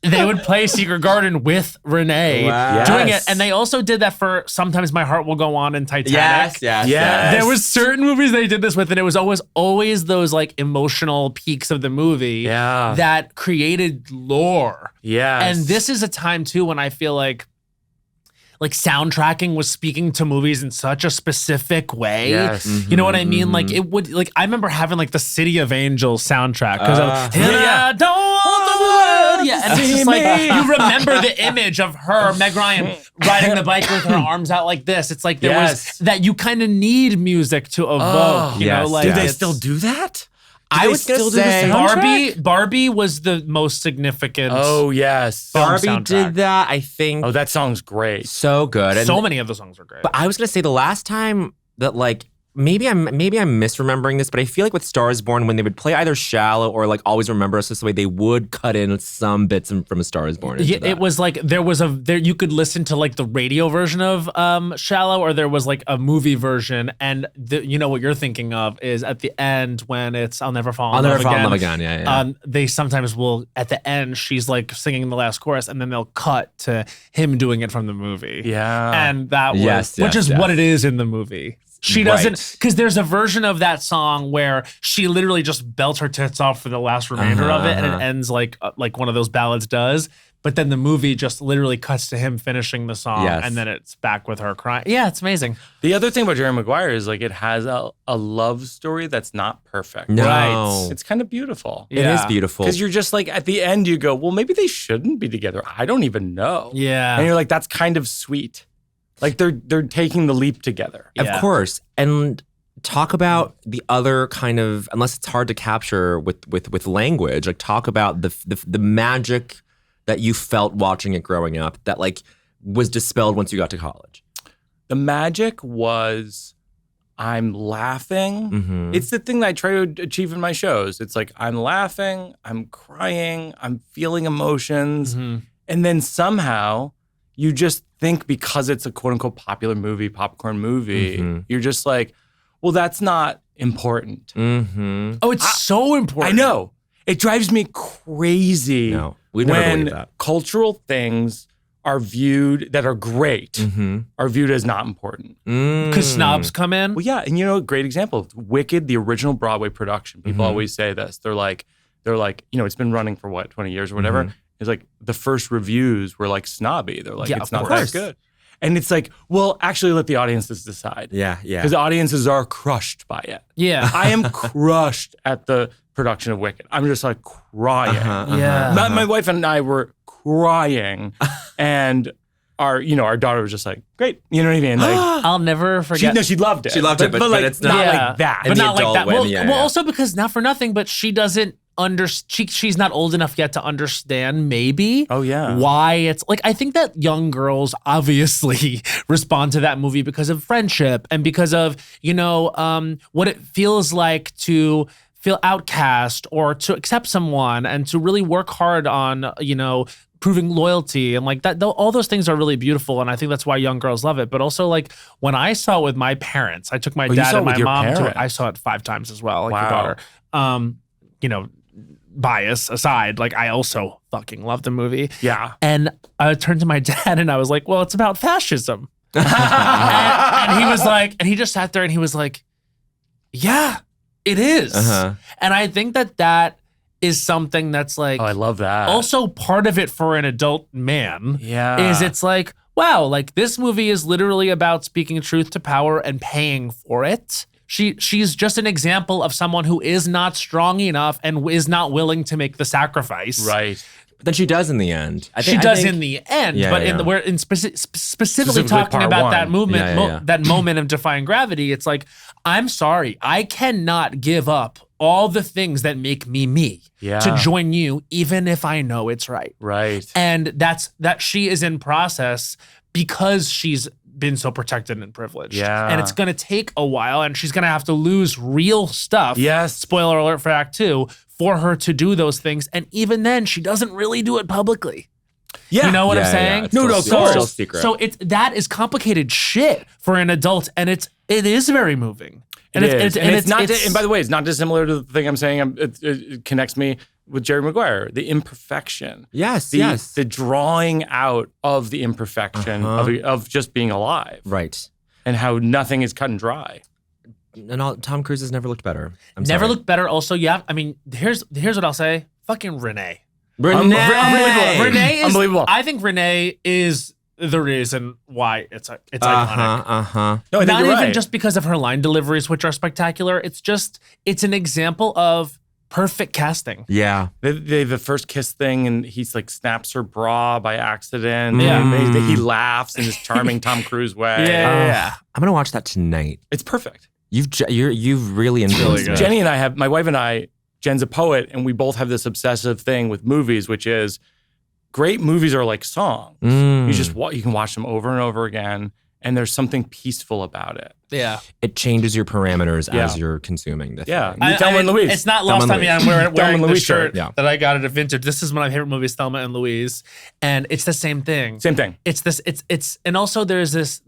they would play Secret Garden with Renee Wow. doing Yes. it. And they also did that for Sometimes My Heart Will Go On in Titanic. Yes. There was certain movies they did this with, and it was always those like emotional peaks of the movie that created lore. Yes. And this is a time too when I feel like soundtracking was speaking to movies in such a specific way. Yes. You know what I mean? Like it would, like I remember having like the City of Angels soundtrack because I don't want the world. Yeah, and it's just like you remember the image of her, Meg Ryan, riding the bike with her arms out like this. It's like there was that you kind of need music to evoke. You know, like Do they it's- still do that? I was going to still do the say soundtrack? Barbie was the most significant. Oh, yes. Barbie soundtrack. did that, I think. Oh, that song's great. So good. And, So many of the songs are great. but I was going to say the last time that like, maybe I'm misremembering this, but I feel like with Star is Born, when they would play either Shallow or like Always Remember Us This Way, they would cut in some bits from A Star is Born. Yeah, it was like there you could listen to like the radio version of Shallow, or there was like a movie version, and you know what you're thinking of is at the end when it's I'll Never Fall in Love Again. Yeah. They sometimes will at the end she's like singing the last chorus, and then they'll cut to him doing it from the movie. Yeah. And that was Yes, which is yes. what it is in the movie. She doesn't, Right. because there's a version of that song where she literally just belts her tits off for the last remainder of it, and it ends like one of those ballads does. But then the movie just literally cuts to him finishing the song, Yes. and then it's back with her crying. Yeah, it's amazing. The other thing about Jerry Maguire is like it has a love story that's not perfect. No. Right. It's kind of beautiful. It is Yeah. beautiful. Because you're just like, at the end, you go, well, maybe they shouldn't be together. I don't even know. Yeah. And you're like, that's kind of sweet. Like they're taking the leap together. Of Yeah. course. And talk about the other kind of, unless it's hard to capture with language, like talk about the magic that you felt watching it growing up that like was dispelled once you got to college. The magic was I'm laughing. Mhm. It's the thing that I try to achieve in my shows. It's like I'm laughing, I'm crying, I'm feeling emotions. Mhm. And then somehow you just think because it's a quote unquote popular movie, popcorn movie, Mhm. you're just like, well, that's not important. Mm-hmm. Oh, it's so important. I know. It drives me crazy No, we never when believe that. cultural things are viewed that are great Mm-hmm. are viewed as not important. Because snobs come in. Well, yeah, and you know, a great example, Wicked, the original Broadway production. People Mhm. always say this. They're like, you know, it's been running for what, 20 years or whatever. Mhm. It's like the first reviews were like snobby. They're like, Yeah, it's of not course. that good. And it's like, well, actually let the audiences decide. Yeah, yeah. Because audiences are crushed by it. Yeah. I am crushed at the production of Wicked. I'm just like crying. Yeah. My wife and I were crying, and our daughter was just like, great. You know what I mean? Like, I'll never forget. she loved it. She loved it, but like, it's not not- like that. In but the not like adult that. way, Well, yeah, well, yeah. also because not for nothing, but she doesn't she's not old enough yet to understand maybe Oh, yeah. why it's like I think that young girls obviously respond to that movie because of friendship and because of what it feels like to feel outcast or to accept someone and to really work hard on proving loyalty and like that. All those things are really beautiful, and I think that's why young girls love it. But also, like when I saw it with my parents, I took my you dad saw it and with my your mom to it. parents? I saw it 5 times as well, like your Wow. daughter. Bias aside, like I also fucking love the movie. Yeah. And I turned to my dad and I was like, well, it's about fascism. and he was like, and he just sat there and he was like, yeah, it is. Uh-huh. And I think that is something that's like Oh, I love that. also part of it for an adult man. Yeah. Is it's like, wow, like this movie is literally about speaking truth to power and paying for it. She's just an example of someone who is not strong enough and is not willing to make the sacrifice. right. But then she does in the end. I She think, does in the end, Yeah, but yeah. we're specifically Specifically talking part about one. that movement, Yeah, yeah, yeah. that moment of defying gravity. It's like, I'm sorry, I cannot give up all the things that make me me Yeah. to join you, even if I know it's right. Right. And that she is in process because she's been so protected and privileged. Yeah. And it's going to take a while and she's going to have to lose real stuff. Yes. Spoiler alert for Act 2 for her to do those things. And even then, she doesn't really do it publicly. Yeah. You know what Yeah, I'm yeah, saying? it's still- No, of course. still secret. So that is complicated shit for an adult, and it is very moving. And It is. And it's not. it's- And by the way, it's not dissimilar to the thing I'm saying. It connects me with Jerry Maguire. The imperfection. Yes, The, yes. the drawing out of the imperfection of just being alive, Right. and how nothing is cut and dry. And Tom Cruise has never looked better. I'm never sorry. looked better. Also, yeah. I mean, here's what I'll say. Fucking Renee. Unbelievable. Renee is Unbelievable. I think Renee is the reason why it's iconic. No, I think Not you're even right. just because of her line deliveries, which are spectacular. It's an example of perfect casting. Yeah. The first kiss thing, and he's like snaps her bra by accident. Yeah. And he laughs in his charming Tom Cruise way. Yeah. I'm gonna watch that tonight. It's perfect. You've really influenced me. Jenny and I my wife and I Jen's a poet, and we both have this obsessive thing with movies, which is great movies are like songs. You can watch them over and over again, and there's something peaceful about it. Yeah. It changes your parameters as you're consuming the thing. Thelma and Louise. It's not lost on me. I'm wearing the Louise shirt shirt. that I got at a vintage. This is one of my favorite movies, Thelma and Louise, and it's the same thing. Same thing. It's this. It's and also there's this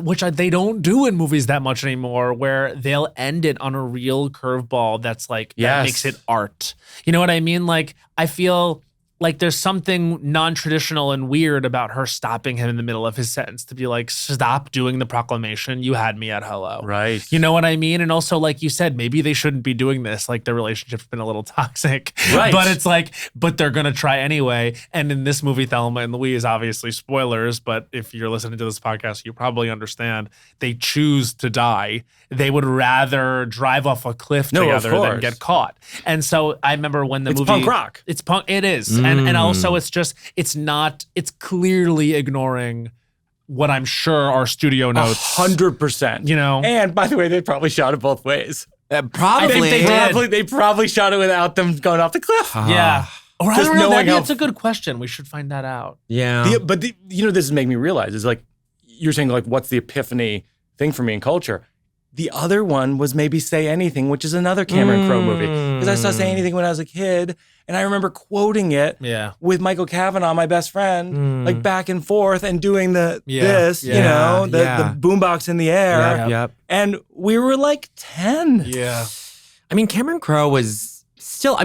which they don't do in movies that much anymore, where they'll end it on a real curveball that's like that makes it art. You know what I mean? Like I feel like there's something non-traditional and weird about her stopping him in the middle of his sentence to be like, stop doing the proclamation. You had me at hello. Right. You know what I mean? And also, like you said, maybe they shouldn't be doing this. Like their relationship's been a little toxic. Right. But it's like, but they're going to try anyway. And in this movie, Thelma and Louise, obviously spoilers, but if you're listening to this podcast, you probably understand they choose to die. They would rather drive off a cliff together than get caught. And so I remember when the movie— It's punk rock. It's punk. It is. And also it's clearly ignoring what I'm sure are studio notes. 100%. You know? And by the way, they probably shot it both ways. Probably. They probably shot it without them going off the cliff. Yeah. Or I Just don't know, knowing that's a good question. We should find that out. Yeah. This is making me realize, is like, you're saying like, what's the epiphany thing for me in culture? The other one was maybe Say Anything, which is another Cameron Crowe movie. Because I saw Say Anything when I was a kid, and I remember quoting it with Michael Cavanaugh, my best friend, like back and forth and doing the boombox in the air. Yep. And we were like 10. Yeah. I mean, Cameron Crowe was still,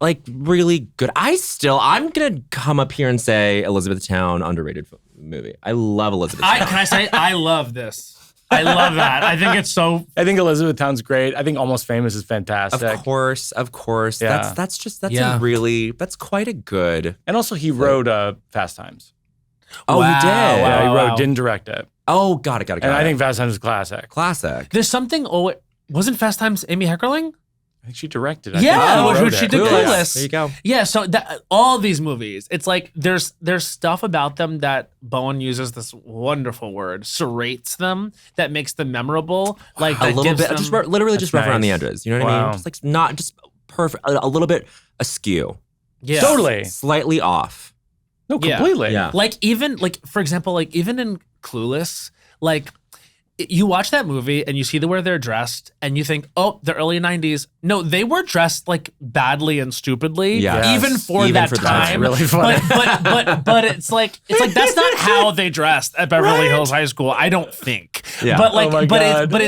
like really good. I'm going to come up here and say Elizabethtown, underrated movie. I love Elizabethtown. Can I say, I love this. I love that. I think it's so. I think Elizabethtown's great. I think Almost Famous is fantastic. Of course. Yeah. That's quite a good. And also he wrote Fast Times. Oh, he did. Yeah, he wrote, didn't direct it. Oh, got it. And I think Fast Times is classic. Classic. There's something. Oh, wasn't Fast Times Amy Heckerling? I think she directed it. She did Clueless. There you go. Yeah, so all these movies, it's like there's stuff about them that Bowen uses this wonderful word, serrates them, that makes them memorable. Like A little bit, just rough around the nice. edges. You know what I mean? Just like not just perfect, a little bit askew. Yeah. Totally. Slightly off. No, completely. Yeah. Like even for example, like even in Clueless, like you watch that movie and you see the way they're dressed and you think, oh, the early 90s. No, they were dressed like badly and stupidly, even for that time. Really funny. But it's like that's not how they dressed at Beverly Hills High School. I don't think. Yeah. But like, Oh my God.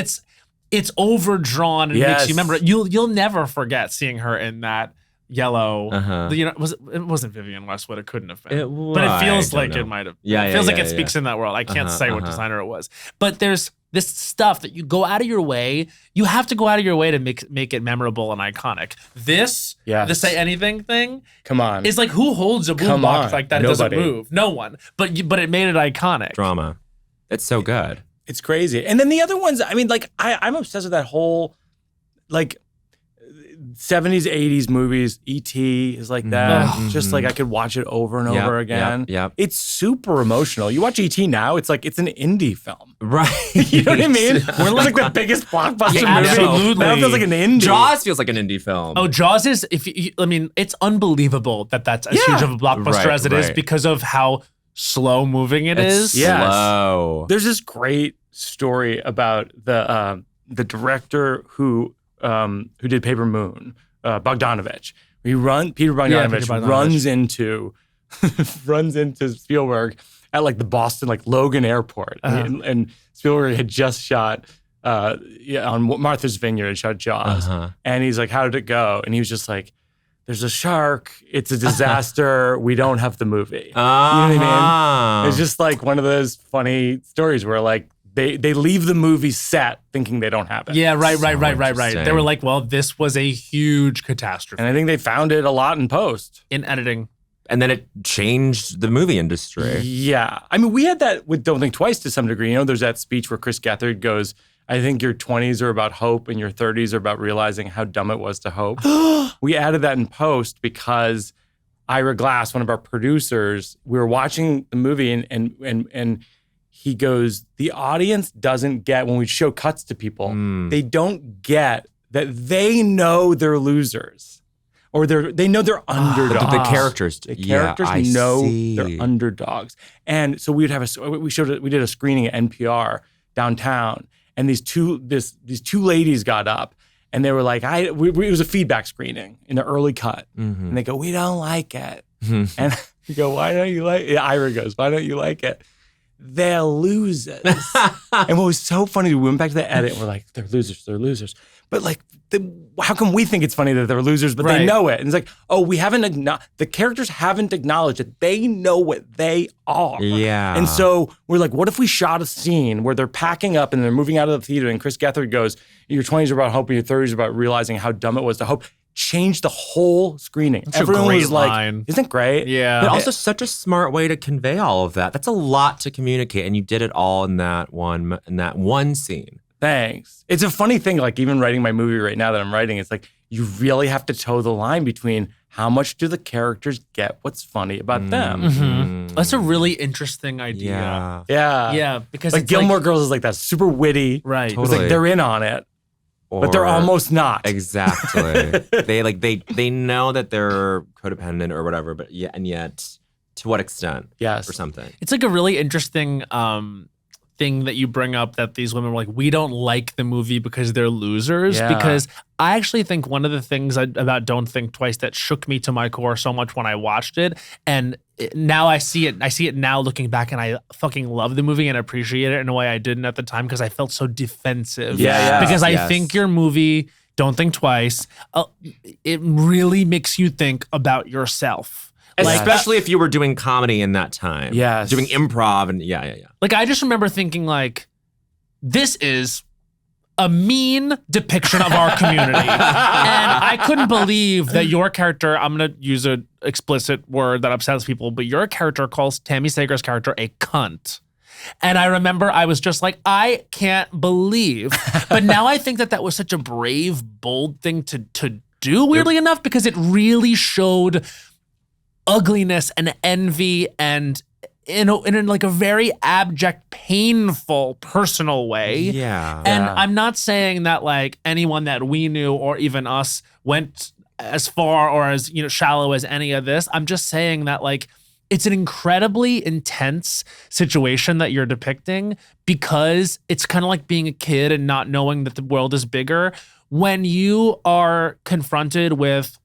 it's overdrawn and makes you Yes. remember. You'll never forget seeing her in that yellow. You know, it wasn't Vivienne Westwood. It couldn't have been. But it feels like it might have. Yeah, it feels like yeah, it speaks in that world. I can't say what designer it was, but there's this stuff that you go out of your way. You have to go out of your way to make it memorable and iconic. The Say Anything thing. Come on. Is like, who holds a Come boombox on. like that? It doesn't move. No one. But it made it iconic. Drama. It's so good. It's crazy. And then the other ones, I mean, like, I'm obsessed with that whole, like, 70s, 80s movies. E.T. is like that. Just like I could watch it over and over again. Yep. It's super emotional. You watch E.T. now, it's like it's an indie film. Right. You know what I mean? We're like the biggest blockbuster movie. absolutely. Now it feels like an indie. Jaws feels like an indie film. Oh, Jaws is, it's unbelievable that's as huge of a blockbuster as it is because of how slow moving it is. Yes. Slow. There's this great story about the director who did Paper Moon, Bogdanovich. Peter Bogdanovich runs into Spielberg at like the Boston Logan Airport, and Spielberg had just shot on Martha's Vineyard and shot Jaws, and he's like, "How did it go?" And he was just like, "There's a shark. It's a disaster. We don't have the movie." You know what I mean? It's just like one of those funny stories where like they leave the movie set thinking they don't have it. Yeah, right. They were like, well, this was a huge catastrophe. And I think they found it a lot in post. In editing. And then it changed the movie industry. Yeah. I mean, we had that with Don't Think Twice to some degree. You know, there's that speech where Chris Gethard goes, I think your 20s are about hope and your 30s are about realizing how dumb it was to hope. We added that in post because Ira Glass, one of our producers, we were watching the movie and he goes, the audience doesn't get, when we show cuts to people, they don't get that they know they're losers, or they know they're underdogs. The characters. The characters know see. they're underdogs. And so we did a screening at NPR downtown, and these two ladies got up, and they were like, it was a feedback screening in the early cut. Mm-hmm. And they go, we don't like it. And you go, why don't you like it? Ira goes, why don't you like it? They're losers. And what was so funny, we went back to the edit and we're like, they're losers. But like, how come we think it's funny that they're losers, but they know it? And it's like, oh, the characters haven't acknowledged that they know what they are. Yeah. And so we're like, what if we shot a scene where they're packing up and they're moving out of the theater, and Chris Gethard goes, your 20s are about hope and your 30s are about realizing how dumb it was to hope. Change the whole screening. That's Everyone a great was like, line. isn't it great? Yeah. But also such a smart way to convey all of that. That's a lot to communicate, and you did it all in that one scene. Thanks. It's a funny thing, like even writing my movie right now that I'm writing, it's like you really have to toe the line between how much do the characters get what's funny about them. Mm-hmm. That's a really interesting idea. Yeah. Yeah. Yeah, because Like it's Gilmore Girls is like that super witty. right. It's like Totally. they're in on it, but they're Or- almost not. Exactly. they know that they're codependent or whatever, but yet to what extent? Yes. Or something. It's like a really interesting thing that you bring up, that these women were like, we don't like the movie because they're losers. Yeah. Because I actually think one of the things about Don't Think Twice that shook me to my core so much when I watched it, and now I see it now looking back, and I fucking love the movie and appreciate it in a way I didn't at the time because I felt so defensive. Yeah. Because I Yes. think your movie, Don't Think Twice, it really makes you think about yourself. Especially if you were doing comedy in that time. Yes. Doing improv and yeah. Like, I just remember thinking, like, this is a mean depiction of our community. And I couldn't believe that your character, I'm going to use an explicit word that upsets people, but your character calls Tammy Sager's character a cunt. And I remember I was just like, I can't believe. But now I think that was such a brave, bold thing to do, weirdly enough, because it really showed ugliness and envy, and in like a very abject, painful, personal way. Yeah. And I'm not saying that like anyone that we knew or even us went as far or as shallow as any of this. I'm just saying that like it's an incredibly intense situation that you're depicting, because it's kind of like being a kid and not knowing that the world is bigger when you are confronted with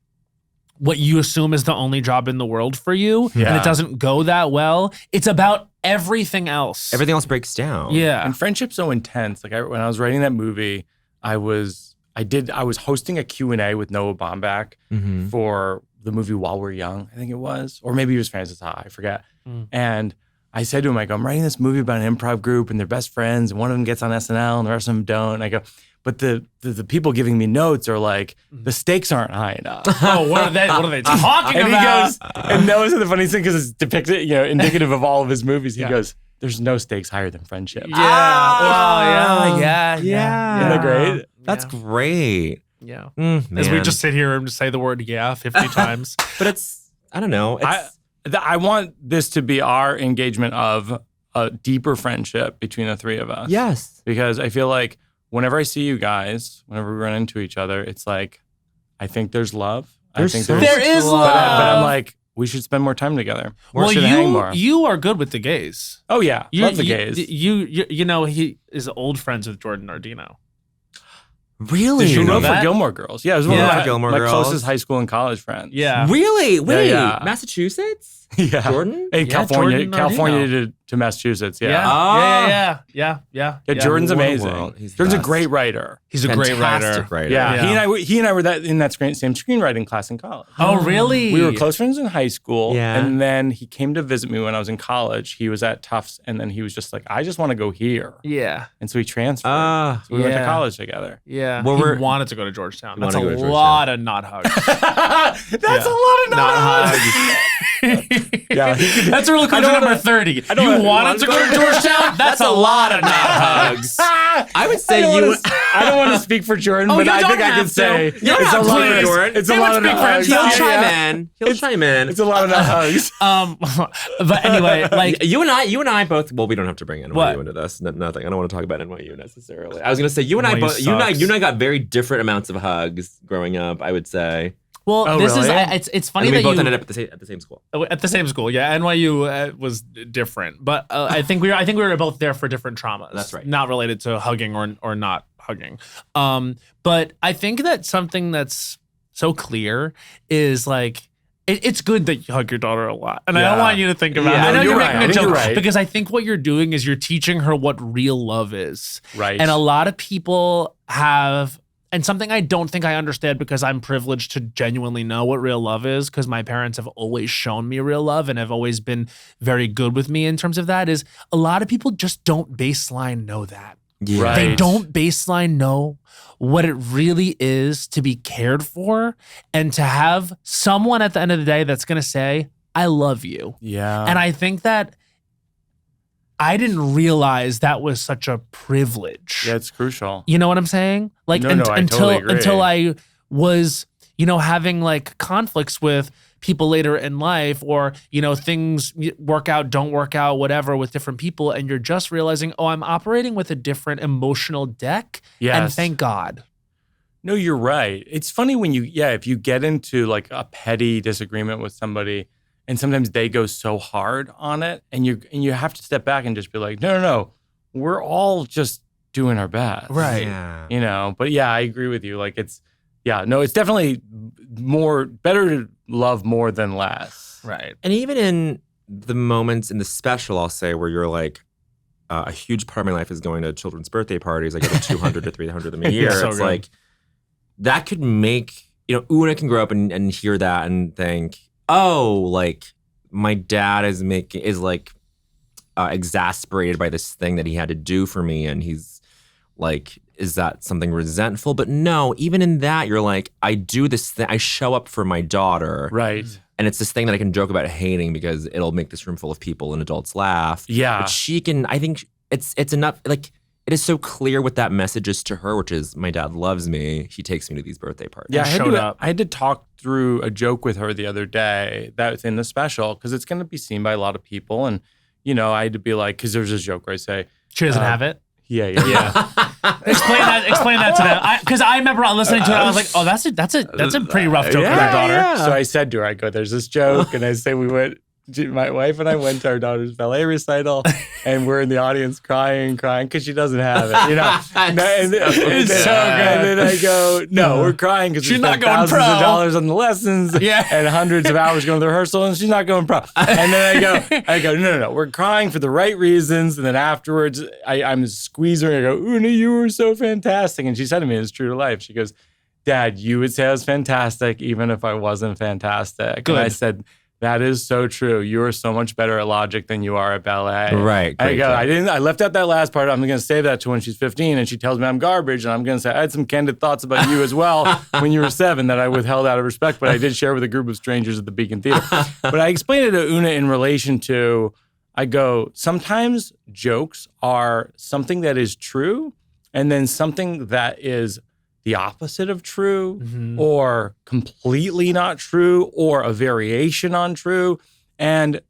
what you assume is the only job in the world for you, and it doesn't go that well. It's about everything else. Everything else breaks down. Yeah. And friendship's so intense. Like when I was writing that movie, I was hosting a Q&A with Noah Baumbach Mm-hmm. for the movie While We're Young, I think it was, or maybe it was Francis Ha, I forget. And I said to him, I go, I'm writing this movie about an improv group and they're best friends, and one of them gets on SNL and the rest of them don't. And I go, but the people giving me notes are like, the stakes aren't high enough. Oh, what are they talking And he about? goes, and Noah's the funniest thing because it's depicted, indicative of all of his movies. He goes, there's no stakes higher than friendship. Yeah. Isn't that great? That's great. Yeah. Man. As we just sit here and just say the word 50 times. But it's, I don't know. It's, I want this to be our engagement of a deeper friendship between the three of us. yes. Because I feel like whenever I see you guys, whenever we run into each other, it's like, I think there's love. There is but love. I'm like, we should spend more time together. We should hang more. you are good with the gays. Oh yeah, love the gays. He is old friends with Jordan Nardino. Really? She know wrote for that? Gilmore Girls. Yeah, it was one Yeah. of Gilmore my Girls. closest high school and college friends. Yeah. Really? Wait. yeah. Massachusetts? Yeah. Jordan? Hey, Yeah, California, Jordan California to Massachusetts. Yeah. Yeah. Ah. Yeah. Jordan's What a amazing. world. He's the Jordan's a best. great writer. He's a great Fantastic writer. writer. Yeah. Yeah. He and I were in that same screenwriting class in college. Oh, really? We were close friends in high school. Yeah. And then he came to visit me when I was in college. He was at Tufts, and then he was just like, I just want to go here. Yeah. And so he transferred. Ah. So we went to yeah. college together. Yeah. Well, he we're- wanted to go to Georgetown. He That's wanted to a go to lot of not hugs. That's a lot of Not hugs. Yeah, That's rule closure number 30. You wanted to go to Georgetown? That's a lot of not hugs. I would say I don't want to speak for Jordan, but you I don't think I can have say to. it's You don't a have lot to, of Jordan. It's a He lot would of speak for hugs. himself. He'll chime in. He'll chime in. It's a lot of hugs. But anyway, like You and I both. Well, we don't have to bring NYU What? into this. Nothing. I don't want to talk about NYU necessarily. I was gonna say you and I NYU both. You and sucks. I got very different amounts of hugs growing up. I would say. well, Oh, this really? is it's funny And we that both you ended up at the same school. at the same school. Yeah, NYU was different, but I think we were both there for different traumas. That's right. Not related to hugging or not hugging. But I think that something that's so clear is like. It's good that you hug your daughter a lot. And I don't Yeah. want you to think about it. Yeah, I know you're you're right. making I a think joke you're right. because I think what you're doing is you're teaching her what real love is. Right. And a lot of people have, and something I don't think I understand because I'm privileged to genuinely know what real love is because my parents have always shown me real love and have always been very good with me in terms of that, is a lot of people just don't baseline know that. Yeah. Right. They don't baseline know what it really is to be cared for and to have someone at the end of the day that's going to say, I love you. Yeah. And I think that I didn't realize that was such a privilege. Yeah, it's crucial. You know what I'm saying? Like No, I totally agree. until I was, having like conflicts with people later in life or, things work out, don't work out, whatever with different people. And you're just realizing, oh, I'm operating with a different emotional deck. And Yes. thank God. No, you're right. It's funny when if you get into like a petty disagreement with somebody and sometimes they go so hard on it and you have to step back and just be like, no, we're all just doing our best. Right. Yeah. But yeah, I agree with you. Like it's definitely better to love more than less. Right. And even in the moments in the special, I'll say, where you're like, a huge part of my life is going to children's birthday parties. I go to 200 to 300 of them a year. So it's good. like, that could make, Una can grow up and hear that and think, oh, like my dad is exasperated by this thing that he had to do for me. And he's like, is that something resentful? But no, even in that, you're like, I do this thing. I show up for my daughter. Right. And it's this thing that I can joke about hating because it'll make this room full of people and adults laugh. Yeah. But she can, I think it's enough. Like, it is so clear what that message is to her, which is my dad loves me. He takes me to these birthday parties. Yeah, showed up. I had to talk through a joke with her the other day that was in the special because it's going to be seen by a lot of people. And, I had to be like, because there's this joke where I say, She doesn't have it. yeah. Explain that to them. Because I remember listening to it, I was like, oh, that's a pretty rough joke with your daughter. So I said to her, I go, there's this joke. And I say, my wife and I went to our daughter's ballet recital and we're in the audience crying because she doesn't have it. It's so good. And then I go, no, we're crying because She's we not spent going thousands pro. of dollars on the lessons and hundreds of hours going to the rehearsal and she's not going pro. And then I go, no, we're crying for the right reasons. And then afterwards, I'm squeezing her. I go, Una, you were so fantastic. And she said to me, it's true to life. She goes, Dad, you would say I was fantastic even if I wasn't fantastic. Good. And I said, that is so true. You are so much better at logic than you are at ballet. Right. I great go, joke. I left out that last part. I'm going to say that to when she's 15 and she tells me I'm garbage. And I'm going to say, I had some candid thoughts about you as well when you were 7 that I withheld out of respect, but I did share with a group of strangers at the Beacon Theater. But I explained it to Una in relation to, I go, sometimes jokes are something that is true and then something that is the opposite of true or completely not true or a variation on true. And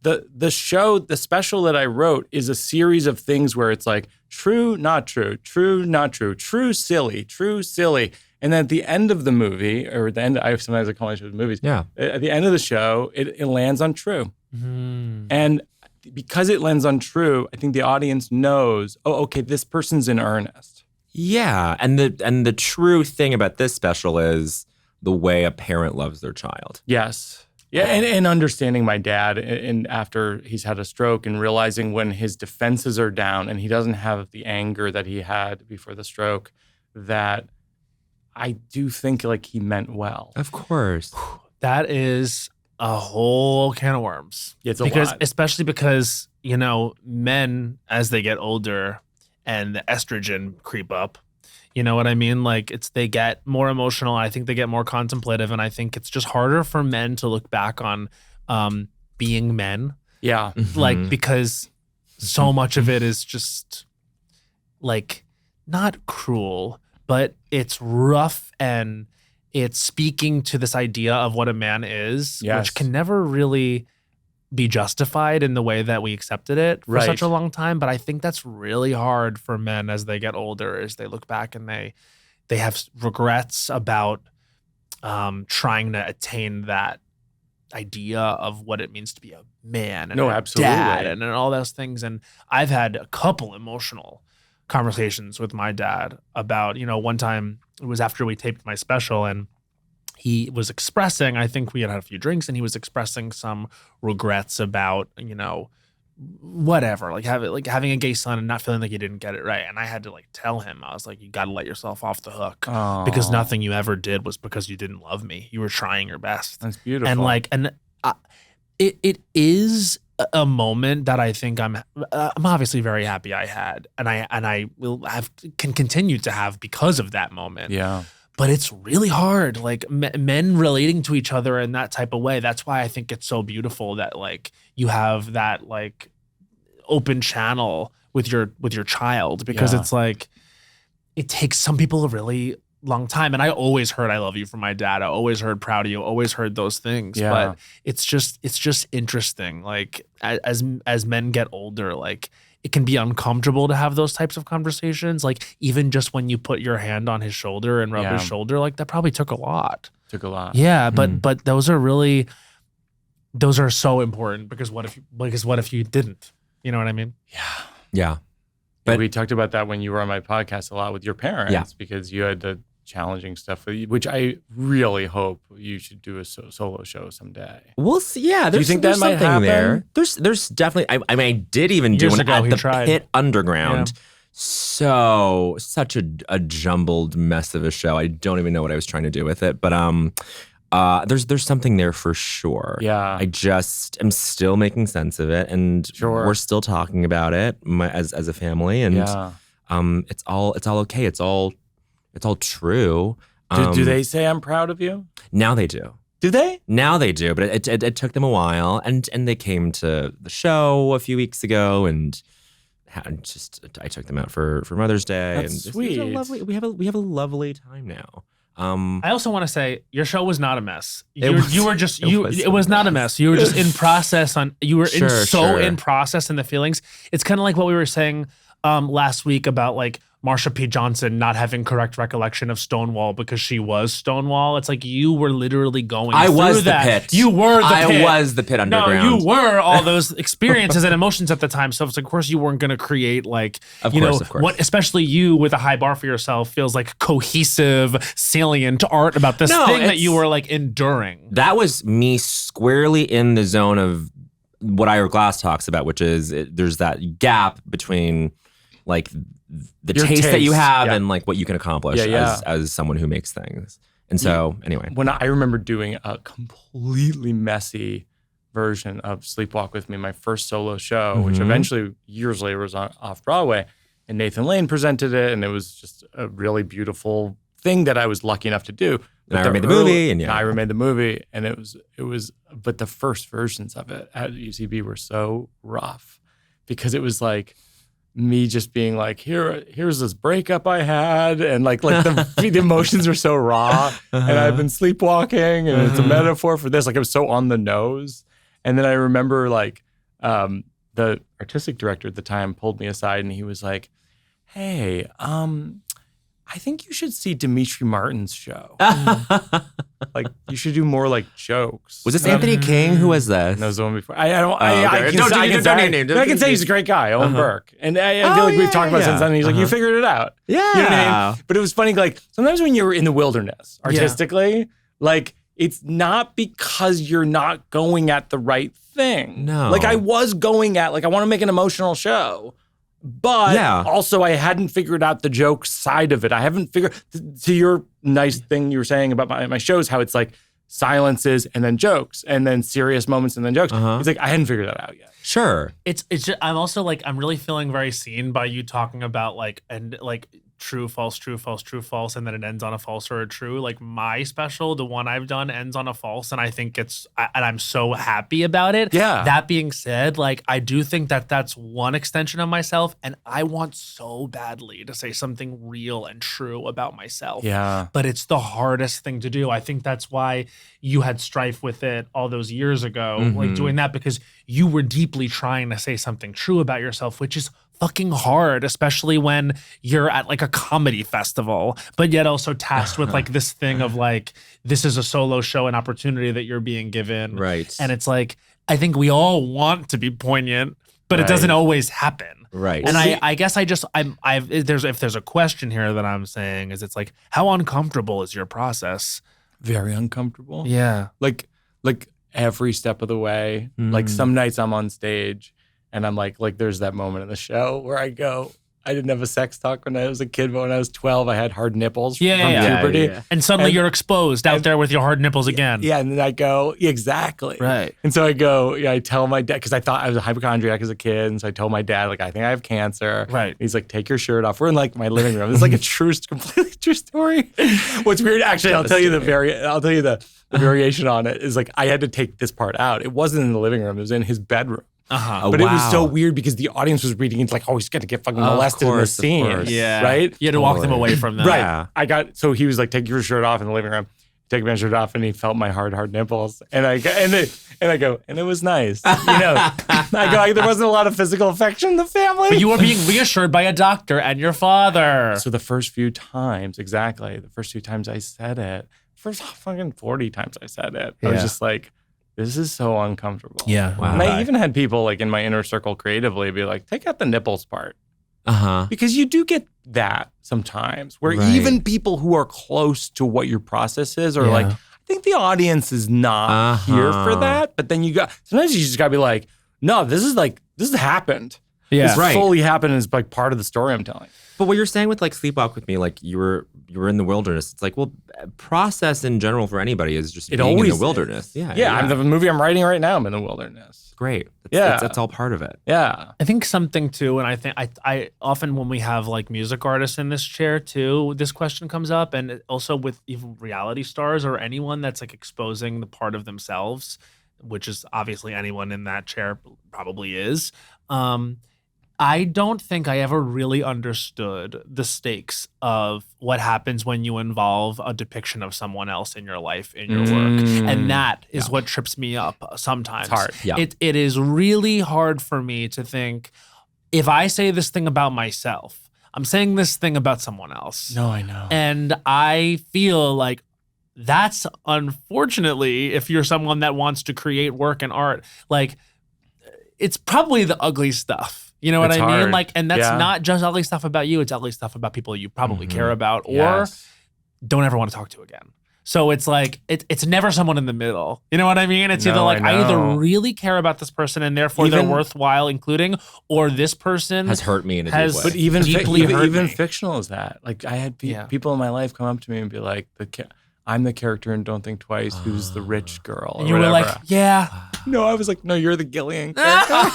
the special that I wrote is a series of things where it's like true, not true, true, not true, true, silly, true, silly. And then at the end of the movie, or at the end, sometimes I call my shows movies. Yeah. At the end of the show, it lands on true. And because it lands on true, I think the audience knows, oh, okay, this person's in earnest. Yeah. And the true thing about this special is the way a parent loves their child. Yes. Yeah, and understanding my dad and after he's had a stroke and realizing when his defenses are down and he doesn't have the anger that he had before the stroke, that I do think like he meant well. Of course. That is a whole can of worms. It's a because lot. especially because, men as they get older and the estrogen creep up, you know what I mean? Like they get more emotional. I think they get more contemplative. And I think it's just harder for men to look back on being men. Yeah. Like, because so much of it is just like not cruel, but it's rough, and it's speaking to this idea of what a man is, which can never really be justified in the way that we accepted it for such a long time. But I think that's really hard for men as they get older, as they look back and they have regrets about trying to attain that idea of what it means to be a man and a dad and all those things. And I've had a couple emotional conversations with my dad about, one time it was after we taped my special, and he was expressing, I think we had a few drinks, and he was expressing some regrets about, whatever, like having a gay son and not feeling like he didn't get it right. And I had to tell him, I was like, you got to let yourself off the hook, because nothing you ever did was because you didn't love me. You were trying your best. That's beautiful. And it is a moment that I think I'm obviously very happy I had, and I can continue to have because of that moment. Yeah. But it's really hard, men relating to each other in that type of way. That's why I think it's so beautiful that you have that open channel with your child, because it's it takes some people a really long time. And I always heard I love you from my dad. I always heard proud of you. Always heard those things. Yeah. But it's just interesting. As men get older, it can be uncomfortable to have those types of conversations. Even just when you put your hand on his shoulder and rub his shoulder, that probably took a lot. Yeah, but those are so important, because what if you didn't? You know what I mean? Yeah. But we talked about that when you were on my podcast a lot with your parents, because you had the challenging stuff, which I really hope you should do a solo show someday. We'll see. Yeah, do you think that might happen? There. There's definitely. I mean, I did even do one at the Pit Underground. Yeah. So such a jumbled mess of a show. I don't even know what I was trying to do with it, but there's something there for sure. Yeah. I just am still making sense of it, and we're still talking about it as a family, and it's all okay. It's all true. Do they say I'm proud of you? Now they do. Do they? Now they do, but it took them a while, and they came to the show a few weeks ago, and I took them out for Mother's Day. That's and sweet. We have a lovely time now. I also want to say your show was not a mess. It was not a mess. You were just in process in process in the feelings. It's kind of like what we were saying last week about Marsha P. Johnson not having correct recollection of Stonewall because she was Stonewall. It's you were literally going I through was that. The pit. You were the pit. I was the Pit Underground. No, you were all those experiences and emotions at the time. So it's of course you weren't going to create of course. What, especially you with a high bar for yourself, feels cohesive, salient art about this thing that you were enduring. That was me squarely in the zone of what Ira Glass talks about, which is there's that gap between the taste that you have and what you can accomplish as someone who makes things. And so anyway. When I remember doing a completely messy version of Sleepwalk with Me, my first solo show, which eventually years later was off Broadway, and Nathan Lane presented it, and it was just a really beautiful thing that I was lucky enough to do. And Ira made the movie, and Ira made the movie, and it was but the first versions of it at UCB were so rough, because it was me just being here's this breakup I had, and the emotions are so raw, and I've been sleepwalking, and it's a metaphor for this. It was so on the nose. And then I remember the artistic director at the time pulled me aside, and he was like, "Hey, I think you should see Dimitri Martin's show. You should do more jokes." Was this Anthony King? Who was that? No, it was the one before. I can say he's a great guy, Owen Burke. And I feel we've talked about it since then. And he's you figured it out. Yeah. You know what I mean? But it was funny, sometimes when you're in the wilderness artistically, it's not because you're not going at the right thing. No. I was going at, I want to make an emotional show. But also I hadn't figured out the joke side of it. I haven't figured, to your nice thing you were saying about my shows, how it's silences and then jokes and then serious moments and then jokes. It's I hadn't figured that out yet. Sure. It's just, I'm also I'm really feeling very seen by you talking about true, false, true, false, true, false, and then it ends on a false or a true. Like my special, the one I've done, ends on a false, and I think and I'm so happy about it. Yeah. That being said, like I do think that that's one extension of myself, and I want so badly to say something real and true about myself. Yeah. But it's the hardest thing to do. I think that's why you had strife with it all those years ago, like doing that, because you were deeply trying to say something true about yourself, which is fucking hard, especially when you're at like a comedy festival, but yet also tasked with like this thing of like, this is a solo show, an opportunity that you're being given. Right. And it's like, I think we all want to be poignant, but it doesn't always happen. Right. And I guess if there's a question here that I'm saying is, it's like, how uncomfortable is your process? Very uncomfortable. Yeah. Like every step of the way. Like some nights I'm on stage and I'm like there's that moment in the show where I go, I didn't have a sex talk when I was a kid, but when I was 12, I had hard nipples from puberty. Yeah. And suddenly you're exposed out there with your hard nipples again. Yeah, and then I go, exactly. Right. And so I go, I tell my dad, because I thought I was a hypochondriac as a kid. And so I told my dad, like, I think I have cancer. Right. He's like, take your shirt off. We're in like my living room. It's like a completely true story. What's weird, actually, I'll tell you the variation on it is like, I had to take this part out. It wasn't in the living room. It was in his bedroom. But it was so weird because the audience was reading. It's like, oh, he's going to get fucking molested in the scene. Yeah. Right? You had to walk them away from that. Right. Yeah. So he was like, take your shirt off in the living room. Take my shirt off, and he felt my hard nipples. And I go, and it was nice. There wasn't a lot of physical affection in the family. But you were being reassured by a doctor and your father. So the first few times I said it, first fucking 40 times I said it, I was just like, this is so uncomfortable. Yeah. Wow. And I even had people like in my inner circle creatively be like, take out the nipples part. Because you do get that sometimes where even people who are close to what your process is are like, I think the audience is not here for that. But then sometimes you just gotta be like, no, this has happened. Yeah. This fully happened and it's like part of the story I'm telling. But what you're saying with like Sleepwalk with Me, like you were in the wilderness. It's like, well, process in general for anybody is just being in the wilderness. Is. Yeah. The movie I'm writing right now, I'm in the wilderness. Great. That's all part of it. Yeah. I think something too, and I think I often when we have like music artists in this chair too, this question comes up, and also with even reality stars or anyone that's like exposing the part of themselves, which is obviously anyone in that chair probably is. I don't think I ever really understood the stakes of what happens when you involve a depiction of someone else in your life, in your work. And that is what trips me up sometimes. It's hard. Yeah. It is really hard for me to think, if I say this thing about myself, I'm saying this thing about someone else. No, I know. And I feel like that's, unfortunately, if you're someone that wants to create work and art, like it's probably the ugly stuff. You know what I mean? Hard. Like, and that's not just ugly stuff about you. It's ugly stuff about people you probably care about or don't ever want to talk to again. So it's like, it's never someone in the middle. You know what I mean? It's either like, I either really care about this person and therefore they're worthwhile including, or this person has hurt me in a deep way. But even deeply hurt even me. fictional is that. Like I had people in my life come up to me and be like, I'm the character in Don't Think Twice who's the rich girl. And you were like, No, I was like, no, you're the Gillian character.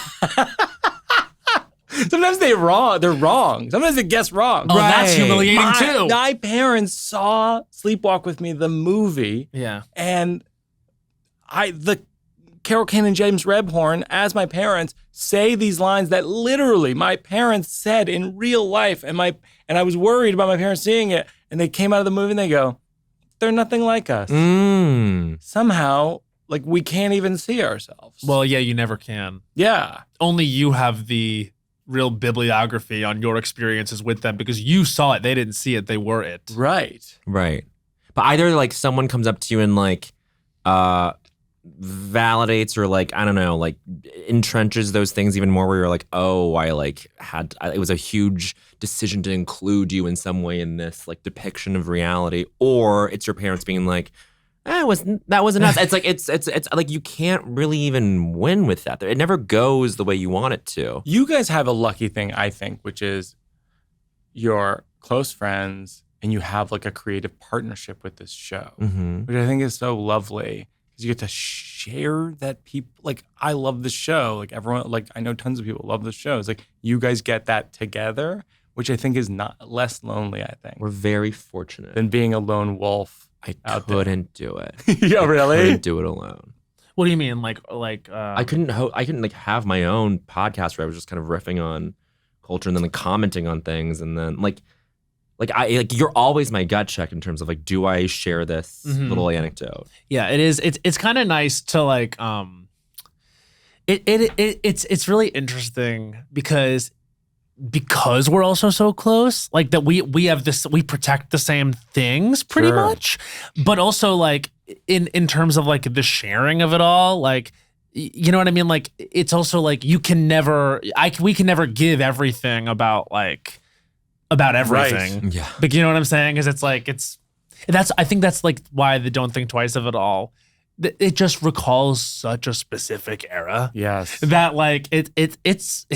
Sometimes they're wrong. Sometimes they guess wrong. Oh, that's humiliating too. My parents saw Sleepwalk with Me, the movie. Yeah. And the Carol Kane and James Rebhorn, as my parents, say these lines that literally my parents said in real life. And I was worried about my parents seeing it. And they came out of the movie and they go, they're nothing like us. Somehow, like we can't even see ourselves. Well, yeah, you never can. Yeah. Only you have the real bibliography on your experiences with them because you saw it. They didn't see it. They were it. Right. But either like someone comes up to you and like validates or like, I don't know, like entrenches those things even more where you're like, oh, it was a huge decision to include you in some way in this like depiction of reality, or it's your parents being like, that wasn't us. It's like it's like you can't really even win with that. It never goes the way you want it to. You guys have a lucky thing, I think, which is you're close friends and you have like a creative partnership with this show, which I think is so lovely because you get to share that people like. I love the show. Like everyone, like I know tons of people love the show. It's like you guys get that together, which I think is not less lonely, I think, We're very fortunate. than being a lone wolf. I out there. couldn't do it. Yeah, I really? couldn't do it alone. What do you mean? I couldn't like have my own podcast where I was just kind of riffing on culture and then like commenting on things and then like you're always my gut check in terms of like, do I share this little anecdote? Yeah, it is. It's kind of nice to like it's really interesting because we're also so close, like that we have this, we protect the same things pretty much, but also like in terms of like the sharing of it all, like, you know what I mean? Like, it's also like we can never give everything about everything. Right. Yeah. But you know what I'm saying? Because it's like, I think that's like why the don't think twice of it all. It just recalls such a specific era. Yes. That like it's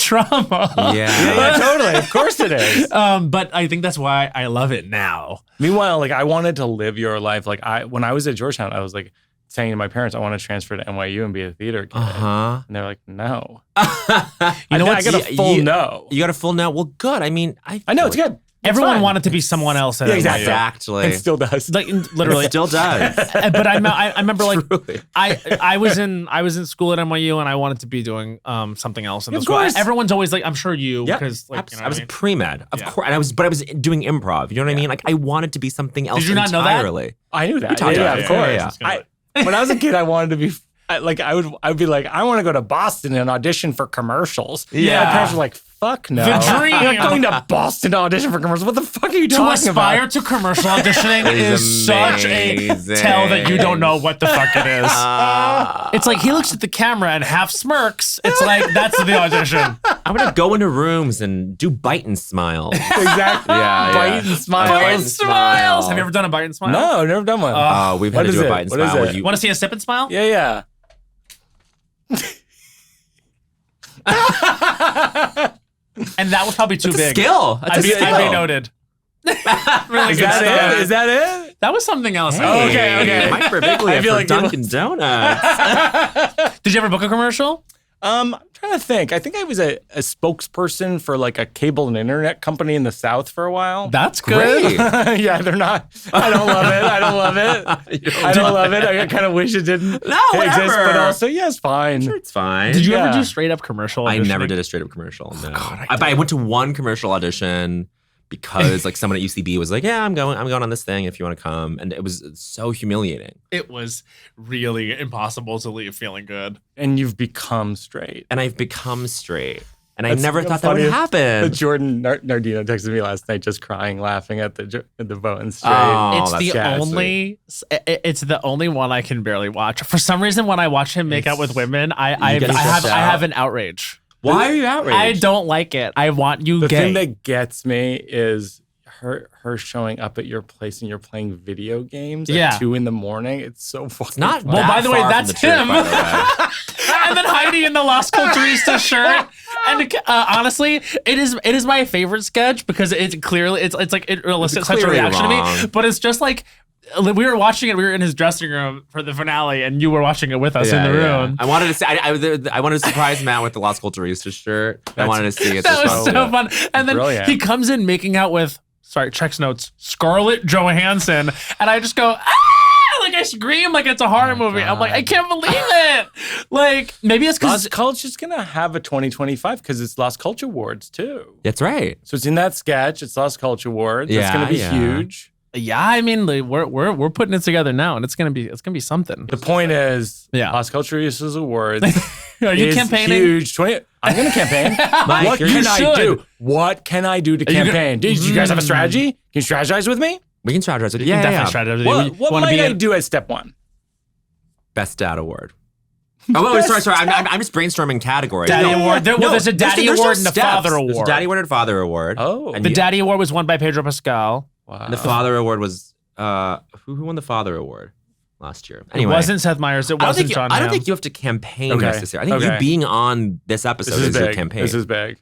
trauma. Yeah, totally. Of course it is. But I think that's why I love it now. Meanwhile, like I wanted to live your life. Like when I was at Georgetown, I was like saying to my parents, I want to transfer to NYU and be a theater kid. And they're like, no. You know what? I got a full no. You got a full no? Well, good. I mean, I know, it's good. Everyone wanted to be someone else. At NYU. Exactly. It still does. Like literally. It still does. But I remember like Truly. I was in school at NYU and I wanted to be doing something else in the Of school. course. Everyone's always like, I'm sure you, Yep. because like, you know I was what pre-med, of Yeah. course, and I was doing improv. You know what I mean? Like I wanted to be something else. Did you not know that? entirely. I knew that. We talked Yeah, about of it. course. Yeah. When I was a kid, I wanted to be I would be like, I want to go to Boston and audition for commercials. Yeah. My parents were like, fuck no. The dream. You're not going to Boston to audition for commercials. What the fuck are you To talking aspire about? to commercial auditioning It is is such a amazing. tell that you don't know what the fuck it is. It's like he looks at the camera and half smirks. It's like, that's the audition. I'm gonna go into rooms and do bite and smile. Exactly. Yeah, Bite yeah. and Bite smile. and smiles. Have you ever done a bite and smile? No, I've never done one. We've What had to is do a it? bite and What is smile. it? Where you, Want to see a sip and smile? Yeah. And that was probably too it's a big. skill. It's a I'd be skill. noted. Really Is good that stuff. it? Is that it? That was something else. Hey, Okay. Mike Birbiglia I feel for like Dunkin' Donuts. Did you ever book a commercial? I'm trying to think. I think I was a spokesperson for like a cable and internet company in the South for a while. That's good. Great. Yeah, they're not. I don't love it. I don't love it. I don't love it. I kind of wish it didn't No, exist, whatever. but also, yeah, it's fine. Sure, it's fine. Did you ever Yeah. do straight up commercial I auditioning? never did a straight up commercial. No. God, I went to one commercial audition because like someone at UCB was like, "Yeah, I'm going on this thing if you want to come," and it was so humiliating. It was really impossible to leave feeling good. And you've become straight. And I've become straight, and I That's never so thought that would funny. happen. Jordan Nardino texted me last night, just crying, laughing at the Bowen straight. Oh, It's that's it's the only one I can barely watch. For some reason, when I watch him make out with women, I get stressed have out? an outrage. Why are you outraged? I don't like it. I want you The gay. thing that gets me is her showing up at your place and you're playing video games Yeah. at 2 a.m. It's so fucking It's not. Well, that by the way, far from that's the truth, him. by the way. And then Heidi in the Las Culturistas shirt. And honestly, it is my favorite sketch because it's clearly it's like it elicits such a clearly reaction to me. wrong. But it's just like we were watching it. We were in his dressing room for the finale, and you were watching it with us in the room. I wanted to say. I wanted to surprise Matt with the Las Culturistas shirt. I wanted to see it. That was just so well. fun. And then Brilliant. he comes in making out with, checks notes, Scarlett Johansson. And I just go, ah! Like I scream like it's a horror movie. I'm like, I can't believe it. Like, maybe it's because Las Culture's gonna have a 2025 because it's Las Culture Awards too. That's right. So it's in that sketch. It's Las Culture Awards. It's Yeah, gonna be yeah. huge. yeah, I mean, like, we're putting it together now, and it's gonna be something. The point is, Yeah. Las Culturistas Awards Are you is campaigning? huge. I'm gonna campaign. Mike, What you can I should. do? What can I do to you gonna- campaign? Do you guys have a strategy? Can you strategize with me? We can strategize it. You can Yeah, definitely yeah. strategize. What Wanna might be I in- do at step 1? Best Dad Award. Oh, wait, sorry. I'm just brainstorming categories. Daddy No. Award. No, There's a Daddy there's Award no and a steps. Father There's a Award. Daddy Award and Father Award. Oh. And The Daddy Award was won by Pedro Pascal. Wow. And the Father Award was who won the Father Award last year? Anyway, It wasn't Seth Meyers. It I don't wasn't think John I don't Hamm. think you have to campaign Okay. necessarily. I think you Okay. being on this episode This is is your big. campaign. This is big.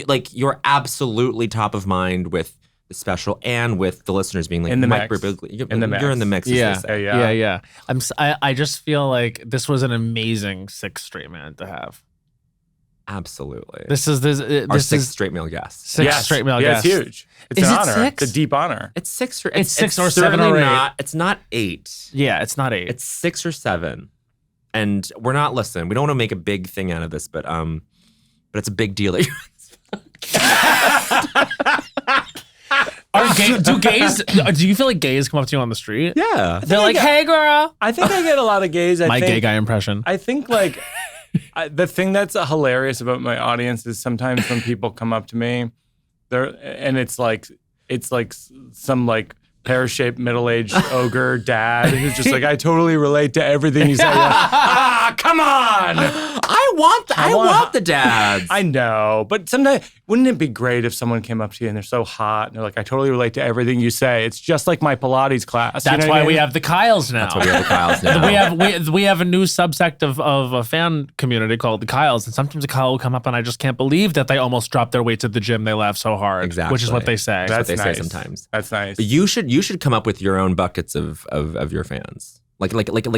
Like you're absolutely top of mind with the special and with the listeners being like In the Mike mix. Birbiglia. You're In the you're in the mix. mix. as Yeah. they say. Yeah. I just feel like this was an amazing 6th straight man to have. Absolutely. This is Our this sixth is straight male guest. six straight male Yeah, guests. it's huge. It's Is an it honor. 6? It's a deep honor. It's 6 or It's 6 or 7 certainly or 8. Not, it's not 8. Yeah, it's not 8. It's 6 or 7. And we're not listening. We don't want to make a big thing out of this, but it's a big deal that Do you feel like gays come up to you on the street? yeah. They're like, "Hey, girl." I think I get a lot of gays. My gay guy impression. I think like the thing that's hilarious about my audience is sometimes when people come up to me, it's like some like pear-shaped middle-aged ogre dad who's just like, I totally relate to everything you say. Like, come on! I want the dads. I know, but sometimes wouldn't it be great if someone came up to you and they're so hot and they're like, I totally relate to everything you say. It's just like my Pilates class. That's why we have the Kyles now. That's why we have the Kyles now. we have a new subsect of a fan community called the Kyles, and sometimes a Kyle will come up and I just can't believe that they almost dropped their weights at the gym. They laugh so hard, Exactly. which is what they say. That's what they nice. say sometimes. That's nice. But you should come up with your own buckets of your fans. Like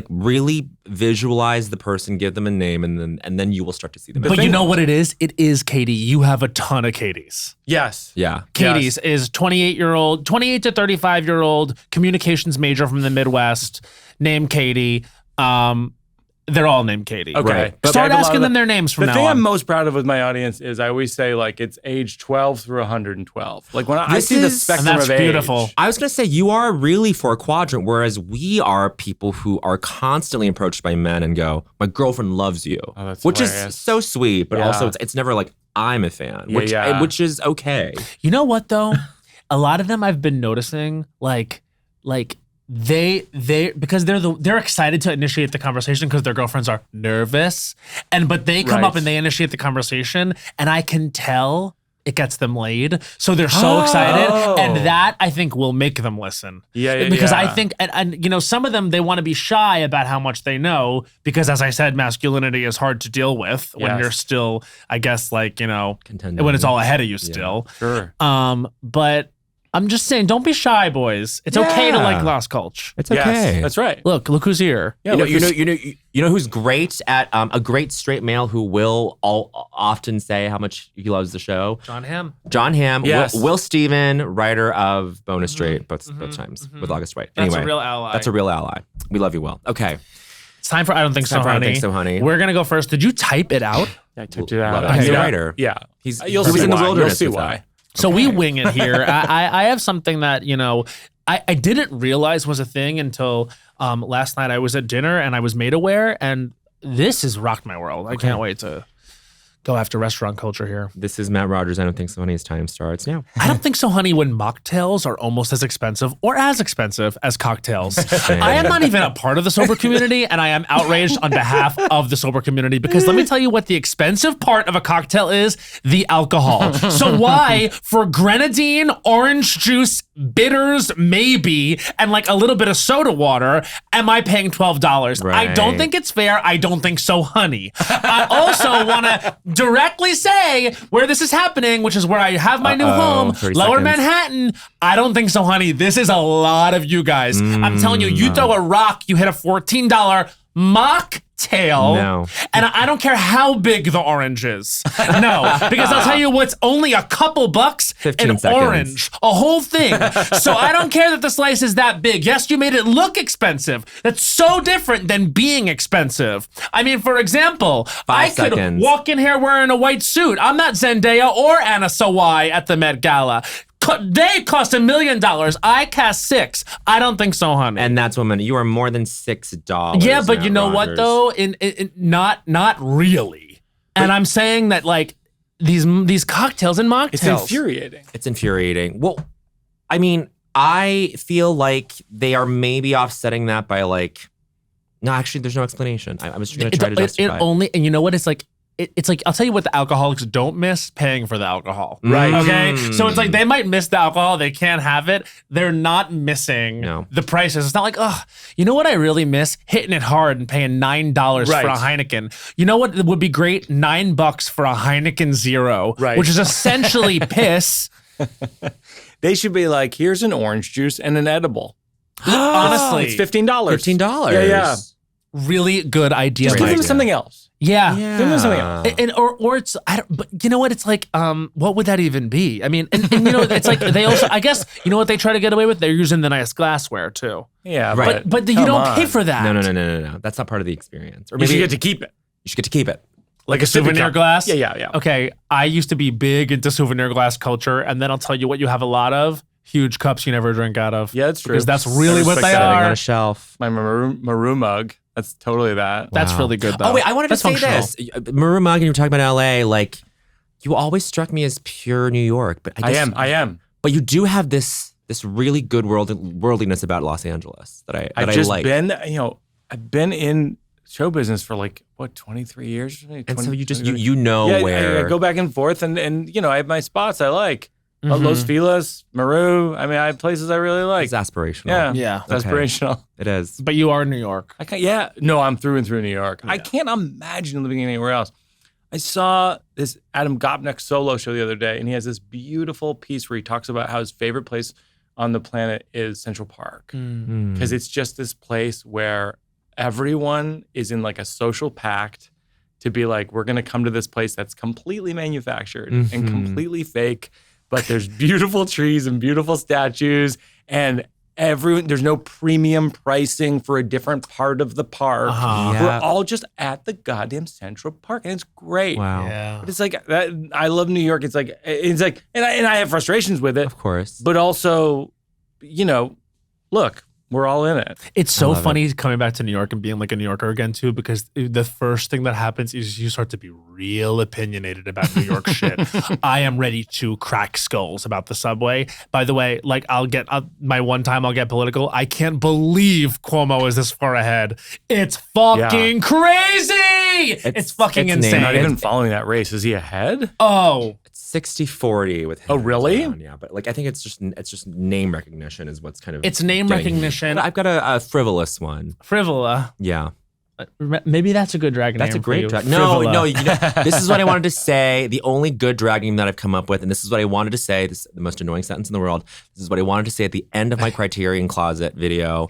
really visualize the person, give them a name, and then you will start to see them. But you know what it is? It is Katie. You have a ton of Katies. Yes. Yeah. Katie's is 28 to 35-year-old communications major from the Midwest, named Katie. They're all named Katie. Okay. Right. But Start I have a lot asking of them their names from The now thing on. I'm most proud of with my audience is I always say like it's age 12 through 112. Like when I This see the is- spectrum and that's of age. beautiful. I was going to say, you are really for a quadrant, whereas we are people who are constantly approached by men and go, my girlfriend loves you. Oh, that's which hilarious. is so sweet, but Yeah. also it's never like, I'm a fan, Yeah. which is okay. You know what though? A lot of them I've been noticing, like they because they're excited to initiate the conversation because their girlfriends are nervous, but they come Right. up and they initiate the conversation, and I can tell it gets them laid. So they're so excited, and that I think will make them listen. Yeah, Because yeah. I think, and you know, some of them they want to be shy about how much they know because, as I said, masculinity is hard to deal with when Yes. you're still, I guess, like Contending. when it's all ahead of you still. Sure. But I'm just saying, don't be shy, boys. It's okay to Yeah. like Las Culture. It's Yes, okay. that's right. Look who's here. Yeah, You know who's great at a great straight male who will often say how much he loves the show? John Hamm. John Hamm, Yes. Will Steven, writer of Bonus Straight, both times with August White. That's Anyway, a real ally. That's a real ally. We love you, Will. Okay. It's time for I Don't Think So, time for I Don't Honey. Think So, Honey. We're gonna go first. Did you type it out? I typed it out. Love it. He's a Yeah. writer. Yeah. He's You'll he was see in the why. wilderness. You'll see with why. that. So we wing it here. I have something that, I didn't realize was a thing until last night I was at dinner and I was made aware, and this has rocked my world. I can't wait to go after restaurant culture here. This is Matt Rogers. I Don't Think So, Honey. His time starts now. I don't think so, honey, when mocktails are almost as expensive or as expensive as cocktails. I am not even a part of the sober community, and I am outraged on behalf of the sober community because let me tell you what the expensive part of a cocktail is: the alcohol. So why, for grenadine, orange juice, bitters, maybe, and like a little bit of soda water, am I paying $12? I don't Right. think it's fair. I don't think so, honey. I also want to directly say where this is happening, which is where I have my new home, 30 Lower seconds. Manhattan. I don't think so, honey. This is a lot of you guys. I'm telling you, you throw a rock, you hit a $14 mocktail. No. And I don't care how big the orange is. No, because I'll tell you what's only a couple bucks 15 an seconds. orange, a whole thing. So I don't care that the slice is that big. Yes, you made it look expensive. That's so different than being expensive. I mean, for example, 5 I could seconds. walk in here wearing a white suit. I'm not Zendaya or Anna Sawai at the Met Gala. They cost $1 million. I cast $6. I don't think so, honey. And that's woman. You are more than $6. Yeah, but Matt you know what Rogers. though? In not really. And I'm saying that like these cocktails and mocktails. It's infuriating. It's infuriating. Well, I mean, I feel like they are maybe offsetting that by like, no, actually, there's no explanation. I'm just going to try to justify it. only, and you know what? It's like I'll tell you what the alcoholics don't miss: paying for the alcohol. Right. Okay. So it's like they might miss the alcohol, they can't have it. They're not missing No. the prices. It's not like, oh, you know what I really miss? Hitting it hard and paying $9 for a Right. Heineken. You know what would be great? $9 for a Heineken Zero, Right. which is essentially piss. They should be like, here's an orange juice and an edible. Honestly, It's $15. $15. Yeah, yeah. really good idea. Just give like- them something else. Yeah. Give them something else. And or it's I don't, but you know what, it's like what would that even be? I mean, and you know, it's like they also, I guess, you know what they try to get away with, they're using the nice glassware too. Yeah, Right. But you come don't on. pay for that. No. That's not part of the experience. Or You maybe should get to keep it. you should get to keep it. Like a souvenir cup. glass. Yeah. Okay, I used to be big into souvenir glass culture, and then I'll tell you what you have a lot of: huge cups you never drink out of. Yeah, that's true. Because that's really I what respect they that. Sitting on are. a shelf. My maroon mug. That's totally that. That's Wow. really good though. Oh wait, I wanted That's to say functional. this. Maroon Mug, and you were talking about LA. Like, you always struck me as pure New York, but I guess, I am. But you do have this really good worldliness about Los Angeles that I I've just like. been, I've been in show business for like 23 years. And so you just you know where. I go back and forth, and I have my spots I like. Mhm. Los Feliz, Maru. I mean, I have places I really like. It's aspirational. Yeah, Yeah. it's aspirational. It is. But you are New York. I can't. Yeah, no, I'm through and through New York. I can't imagine living anywhere else. I saw this Adam Gopnik solo show the other day, and he has this beautiful piece where he talks about how his favorite place on the planet is Central Park, Hmm. because it's just this place where everyone is in like a social pact to be like, we're going to come to this place that's completely manufactured and Mhm. completely fake, but there's beautiful trees and beautiful statues, and there's no premium pricing for a different part of the park. Uh-huh. Yeah. We're all just at the goddamn Central Park, and it's great. Wow. Yeah. But it's like that, I love New York. It's like, and I have frustrations with it, Of course. but also, look, we're all in it. It's so love funny coming back to New York and being like a New Yorker again too, because the first thing that happens is you start to be real opinionated about New York shit. I am ready to crack skulls about the subway. By the way, like I'll get political. I can't believe Cuomo is this far ahead. It's fucking crazy. It's fucking it's insane. named- Not even following that race. Is he ahead? Oh, It's 60-40 with him. Oh, really? Yeah, but like I think it's just name recognition is what's kind of it's name getting me. recognition. But I've got a frivolous one. Frivola. Yeah. Maybe that's a good drag name. That's a for great you. drag. No, Frivola. this is what I wanted to say. The only good drag name that I've come up with, and this is what I wanted to say. This is the most annoying sentence in the world. This is what I wanted to say at the end of my Criterion Closet video.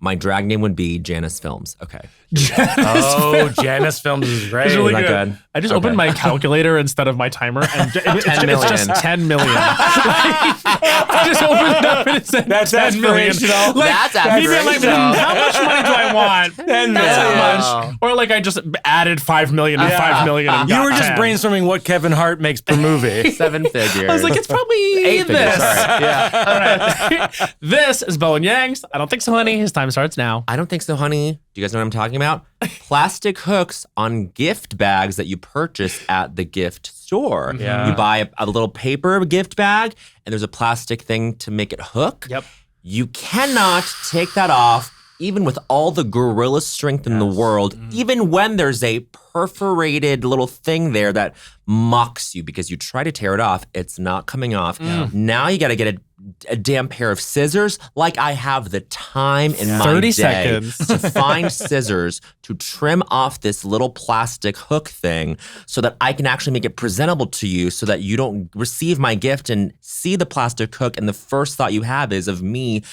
My drag name would be Janice Films. Okay. Janice Films is great. It's really Is that good. good? I just opened my calculator instead of my timer, and it's 10 million. just 10 million. I just opened it up and it said That's 10 million. aspirational. Like, That's maybe I'm like, aspirational. how much money do I want? 10 That's million. how much. Or like I just added 5 million and 5 million. And You got were just 10. brainstorming what Kevin Hart makes per movie. 7 figures. I was like, it's probably 8 figures. this. Sorry. Yeah. All right. This is Bowen Yang's. I don't think so, honey. His time starts now. I don't think so, honey. Do you guys know what I'm talking about? Plastic hooks on gift bags that you purchase at the gift store. Yeah. You buy a little paper gift bag, and there's a plastic thing to make it hook. Yep. You cannot take that off, even with all the gorilla strength in the world, even when there's a perforated little thing there that mocks you because you try to tear it off, it's not coming off. Now you got to get a damn pair of scissors. Like I have the time in my 30 day seconds. to find scissors to trim off this little plastic hook thing so that I can actually make it presentable to you so that you don't receive my gift and see the plastic hook and the first thought you have is of me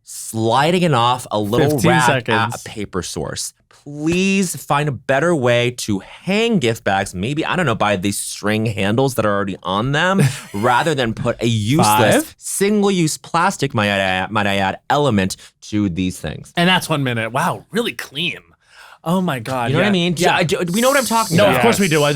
sliding it off a little 15 wrap seconds. at a paper source. Please find a better way to hang gift bags. Maybe, I don't know, by these string handles that are already on them rather than put a useless, 5? single-use plastic, might I add, element to these things. And that's 1 minute. Wow, really clean. Oh my God. You know what I mean? Yeah. We know what I'm talking No, about. of course we do. I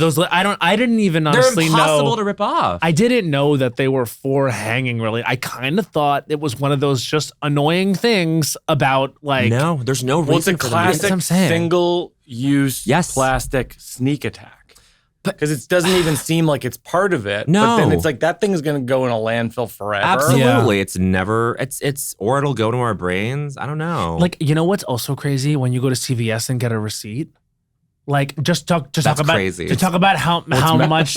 didn't even They're honestly impossible know. to rip off. I didn't know that they were for hanging, really. I kind of thought it was one of those just annoying things about like. no, there's no Well, it's a reason for them to do That's what classic I'm saying. single-use Yes. plastic sneak attack. But- Because it doesn't even seem like it's part of it. No. But then it's like that thing is going to go in a landfill forever. Absolutely. It's never, or it'll go to our brains. I don't know. Like, you know what's also crazy? When you go to CVS and get a receipt. Like just talk That's about crazy. to talk about how much how much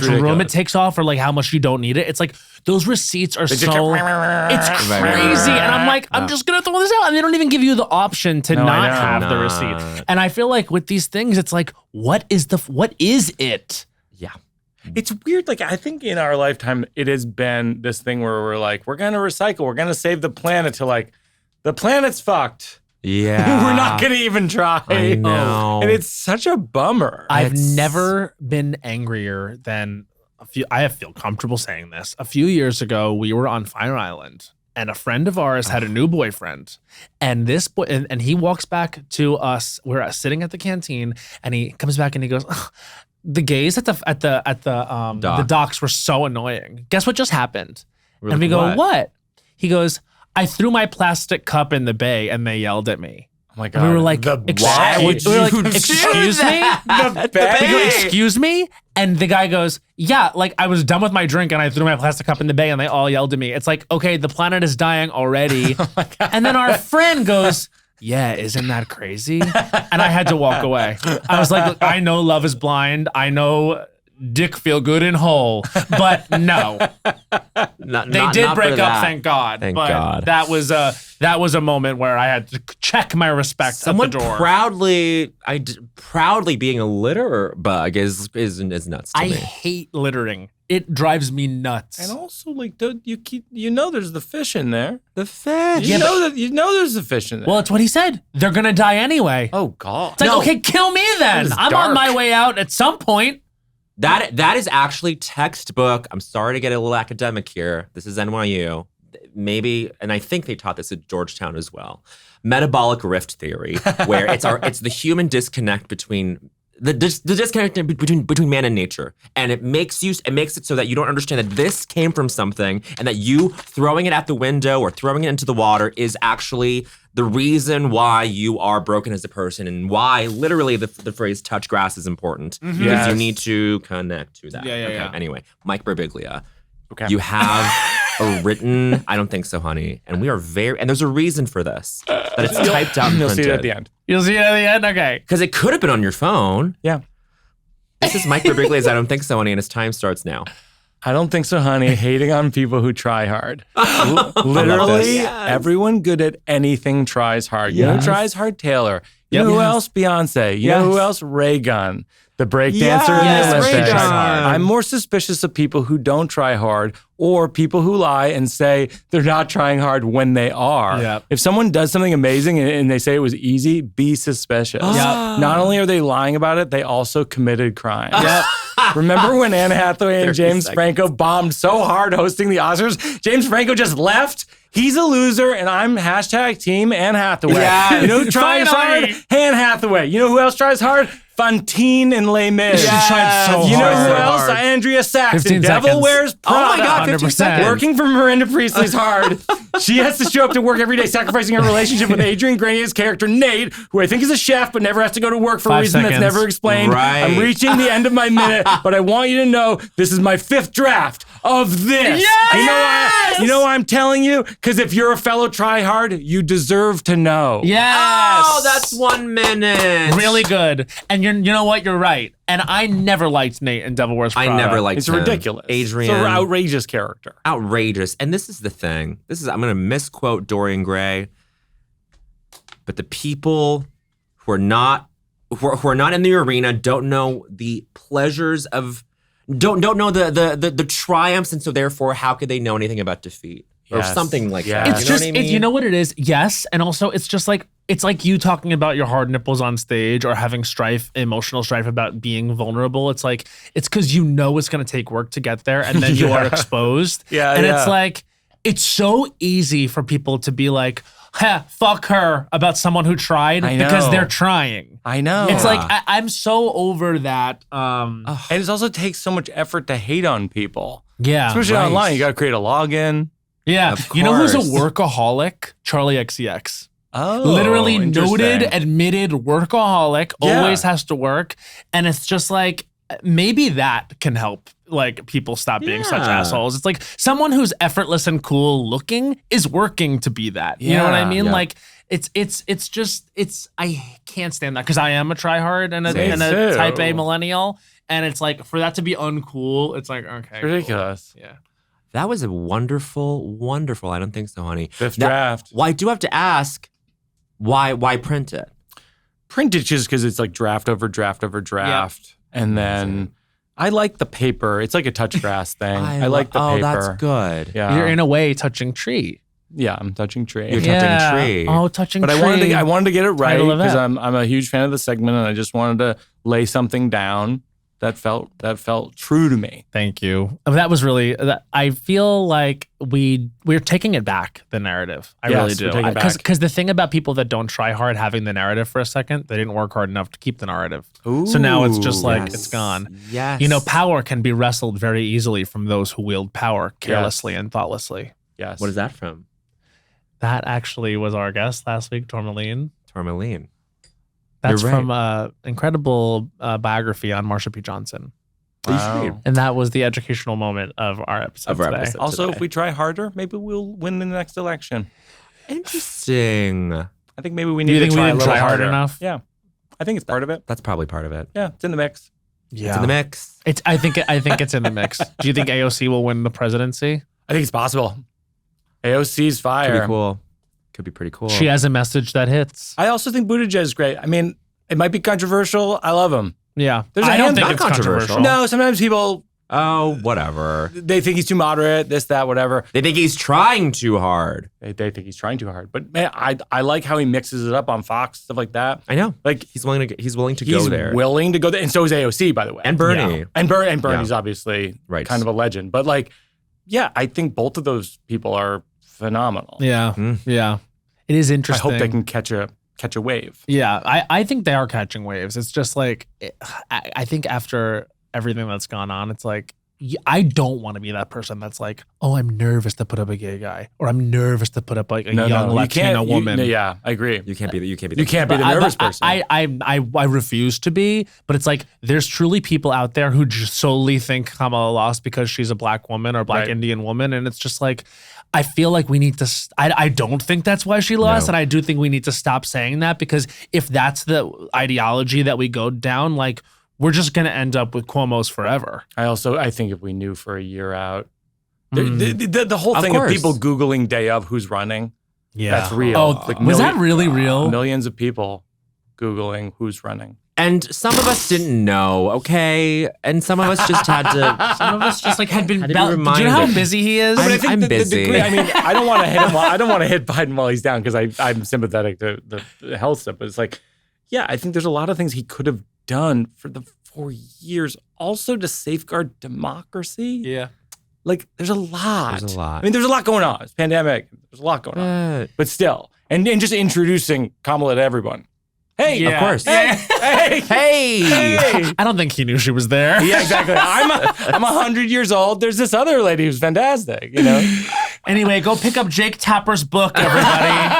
room ridiculous. it takes off or like how much you don't need it. It's like those receipts are just so go- it's Right. crazy. And I'm like, I'm just gonna throw this out. And they don't even give you the option to No, I not know. have the Not. receipt. And I feel like with these things, it's like, what is it? yeah. It's weird. Like, I think in our lifetime, it has been this thing where we're like, we're going to recycle. We're going to save the planet to like, the planet's fucked. Yeah. We're not going to even try. I know. And it's such a bummer. I've never been angrier than I feel comfortable saying this. A few years ago, we were on Fire Island, and a friend of ours had a new boyfriend. And this boy, and he walks back to us. We're sitting at the canteen, and he comes back and he goes, "The gays at the docks were so annoying. Guess what just happened?" We're and we like, go, "What?" He goes, "I threw my plastic cup in the bay, and they yelled at me." Oh my God. We were like, why would we were like, you do excuse me? that? We go, excuse me? And the guy goes, yeah, like I was done with my drink and I threw my plastic cup in the bay and they all yelled at me. It's like, okay, the planet is dying already. And then our friend goes, yeah, isn't that crazy? And I had to walk away. I was like, look, I know love is blind. I know dick feel good and whole, but no. They did break up, thank God. Thank but God. That was a moment where I had to check my respect Someone at the door. proudly being a litter bug is nuts to I me. hate littering. It drives me nuts. And also, like, there's the fish in there. The fish. You know there's the fish in there. Well, it's what he said. They're gonna die anyway. Oh God. It's like, okay, kill me then. is I'm dark. on my way out at some point. That is actually textbook. I'm sorry to get a little academic here. This is NYU. Maybe, and I think they taught this at Georgetown as well. Metabolic rift theory, where it's the human disconnect between the disconnect between man and nature, and it makes it so that you don't understand that this came from something, and that you throwing it at the window or throwing it into the water is actually the reason why you are broken as a person, and why literally the phrase "touch grass" is important because you need to connect to that. Yeah. Anyway, Mike Birbiglia, Okay. you have a written. I don't think so, honey, and we are and there's a reason for this that it's typed out and You'll see it at printed. the end. You'll see it at the end. Okay. Because it could have been on your phone. Yeah. This is Mike Birbiglia's I Don't Think So, honey, and his time starts now. I don't think so, honey. Hating on people who try hard. Literally, Yes. everyone good at anything tries hard. You know who tries hard? Taylor. You know who else? Beyonce. You know who else? Ray Gun, the breakdancer in Yes, the Ray Olympics. Gun. I'm more suspicious of people who don't try hard, or people who lie and say they're not trying hard when they are. Yep. If someone does something amazing and they say it was easy, be suspicious. Not only are they lying about it, they also committed crimes. Remember when Anne Hathaway and 30 James seconds. Franco bombed so hard hosting the Oscars? James Franco just left. He's a loser, and I'm hashtag team Anne Hathaway. Yes. You know who tries hard? Finally. Anne Hathaway. You know who else tries hard? Fantine and Les Mis. She tried so You know hard. who So else? hard. Andrea 15 Saxon. Devil seconds. Wears Prada. Oh my God, 15 100%. seconds. Working for Miranda Priestley's hard. She has to show up to work every day, sacrificing her relationship with Adrian Granier's character, Nate, who I think is a chef, but never has to go to work for a 5 reason that's seconds. never explained. Right. I'm reaching the end of my minute, but I want you to know this is my 5th draft of this. Yes! You know why I'm telling you? Because if you're a fellow tryhard, you deserve to know. Yes. Oh, that's 1 minute. really good. And you know what? You're right. And I never liked Nate in Devil Wears Prada. I never liked It's him. ridiculous. Adrian. It's an outrageous character. Outrageous. And this is the thing. I'm going to misquote Dorian Gray. But the people who are not in the arena don't know the pleasures of don't know the triumphs, and so therefore how could they know anything about defeat or Yes. something like Yes. that? It's You know just, what I mean? you know what it is? Yes. And also it's just like, it's like you talking about your hard nipples on stage or having emotional strife about being vulnerable. It's like, it's because you know it's going to take work to get there, and then you are exposed. And it's like, it's so easy for people to be like, fuck her about someone who tried I know. because they're trying. I know. It's like, I'm so over that. And it also takes so much effort to hate on people. Yeah. Especially right. online. You got to create a login. Yeah. Of You know who's a course. workaholic? Charlie XCX. Oh, Literally interesting. noted, admitted workaholic, Yeah. always has to work. And it's just like, maybe that can help like people stop being such Yeah. assholes. It's like someone who's effortless and cool looking is working to be that. You know what I Yeah. mean? Yeah. Like I can't stand that because I am a tryhard and Me a too. type A millennial. And it's like, for that to be uncool, it's like, okay. It's ridiculous. Cool. Yeah. That was a wonderful. I don't think so, honey. 5th Now, draft. Well, I do have to ask, why print it? Print it just because it's like draft over draft over draft. And then I like the paper. It's like a touch grass thing. I like the paper. Oh, that's good. Yeah. You're in a way touching tree. Yeah, I'm touching tree. You're touching tree. Oh, touching But tree. I wanted to get it right Title of because it. I'm a huge fan of the segment, and I just wanted to lay something down that felt true to me. Thank you. That was really. I feel like we're taking it back, the narrative. I Yes, really do. we're taking it back. Because the thing about people that don't try hard having the narrative for a second, they didn't work hard enough to keep the narrative. So now it's just like Yes. it's gone. Yes. You know, power can be wrestled very easily from those who wield power carelessly and thoughtlessly. Yes. What is that from? That actually was our guest last week, Tourmaline. Tourmaline. That's You're right. from incredible biography on Marsha P. Johnson. Wow. And that was the educational moment of our episode today. Also, if we try harder, maybe we'll win the next election. Interesting. I think maybe we Do need you to think we try a didn't little try hard harder enough? Yeah, I think it's part of it. That's probably part of it. Yeah, it's in the mix. Yeah. It's in the mix. I think it's in the mix. Do you think AOC will win the presidency? I think it's possible. AOC's fire. Could be cool. Could be pretty cool. She has a message that hits. I also think Buttigieg is great. I mean, it might be controversial. I love him. Yeah. There's a I don't think not it's controversial. controversial. No, sometimes people, Oh, whatever. they think he's too moderate, this, that, whatever. They think he's trying too hard. They think he's trying too hard. But man, I like how he mixes it up on Fox, stuff like that. I know. Like He's willing to he's go there. willing to go there. And so is AOC, by the way. And Bernie. Yeah. And Bernie's obviously Right. kind of a legend. But like, yeah, I think both of those people are phenomenal. Yeah. Mm. Yeah. It is I interesting. hope they can catch a wave. Yeah. I think they are catching waves. It's just like, I think after everything that's gone on, it's like, I don't want to be that person that's like, oh, I'm nervous to put up a gay guy, or I'm nervous to put up like a young Latina woman. Yeah, I agree. You can't be the You can't be the nervous person. I refuse to be, but it's like there's truly people out there who just solely think Kamala lost because she's a black woman or black Right. Indian woman, and it's just like I feel like we need to. I don't think that's why she lost, No. and I do think we need to stop saying that, because if that's the ideology that we go down, like we're just gonna end up with Cuomo's forever. I think if we knew for a year out, the whole Of thing course. of people Googling day of who's running, Yeah, that's real. Oh, Like was that really real? Millions of people Googling who's running. And some of us didn't know, okay? And some of us just had to. Some of us just like had been. Had to be Do you know how reminded. busy he is? I'm the busy. degree, I mean, I don't want to hit him. I don't want to hit Biden while he's down because I'm sympathetic to the health stuff. But it's like, yeah, I think there's a lot of things he could have done for the 4 years, also to safeguard democracy. Yeah. Like, there's a lot. There's a lot. I mean, there's a lot going on. It's pandemic. There's a lot going on. But still, and just introducing Kamala to everyone. Hey, Yeah. Of course. Hey, hey, Hey! I don't think he knew she was there. Yeah, exactly. I'm 100 years old. There's this other lady who's fantastic, you know? Anyway, go pick up Jake Tapper's book, everybody.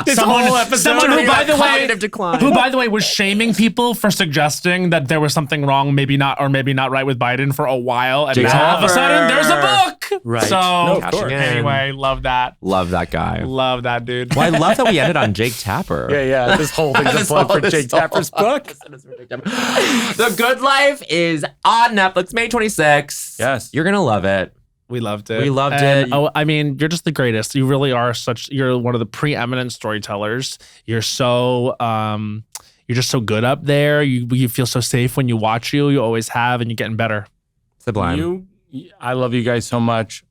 This whole episode. someone who, by the way, Cognitive decline. who, by the way, was shaming people for suggesting that there was something wrong, maybe not right with Biden for a while, and Jake now all of a Tapper. sudden there's a book. Right. So No, of course. anyway, love that. Love that guy. Love that dude. Well, I love that we ended on Jake Tapper. Yeah. This whole thing's a This plug whole- for this Jake whole- Tapper's book. The Good Life is on Netflix May 26th. Yes. You're going to love it. We loved it. We loved And, it. Oh, I mean, you're just the greatest. You really are you're one of the preeminent storytellers. You're so, you're just so good up there. You feel so safe when you watch you. You always have, and you're getting better. Sublime. I love you guys so much.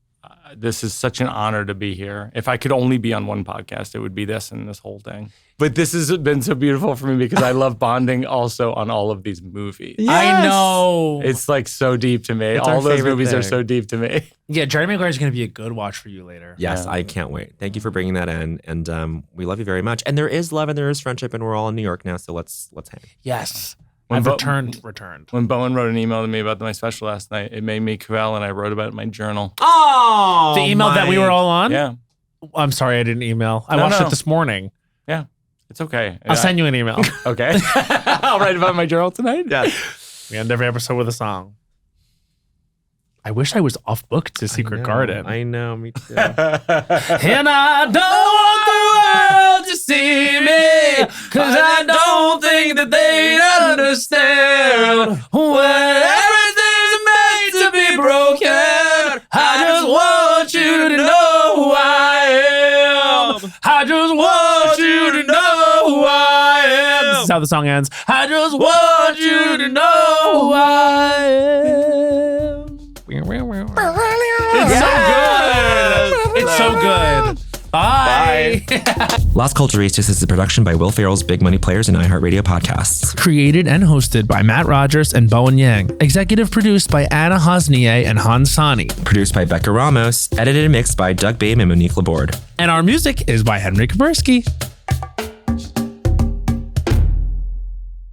This is such an honor to be here. If I could only be on one podcast, it would be this and this whole thing. But this has been so beautiful for me because I love bonding also on all of these movies. I know. It's like so deep to me. It's our All those favorite movies are thing. so deep to me. Yeah, Jerry Maguire is going to be a good watch for you later. Yes, Yeah. I can't wait. Thank you for bringing that in. And we love you very much. And there is love and there is friendship, and we're all in New York now, so let's hang. Yes. When I've Bo- returned. When Bowen wrote an email to me about my special last night, it made me crawl, and I wrote about it in my journal. Oh! The email that we were all on? Yeah, I'm sorry I didn't email. I No, watched no. it this morning. it's okay. I'll send you an email. Okay. I'll write about my journal tonight. Yeah. We end every episode with a song. I wish I was off book to Secret Garden. I know, me too. And I don't want the world to see me, 'cause I don't think that they'd understand when everything's made to be broken. I just want you to know who I am. I just want you to know who I am. This is how the song ends. I just want you to know who I am. It's so good. It's so good. Bye. Las Culturistas is a production by Will Ferrell's Big Money Players and iHeartRadio podcasts. Created and hosted by Matt Rogers and Bowen Yang. Executive produced by Anna Hosnier and Hans Sani. Produced by Becca Ramos. Edited and mixed by Doug Babe and Monique Laborde. And our music is by Henry Kaburski.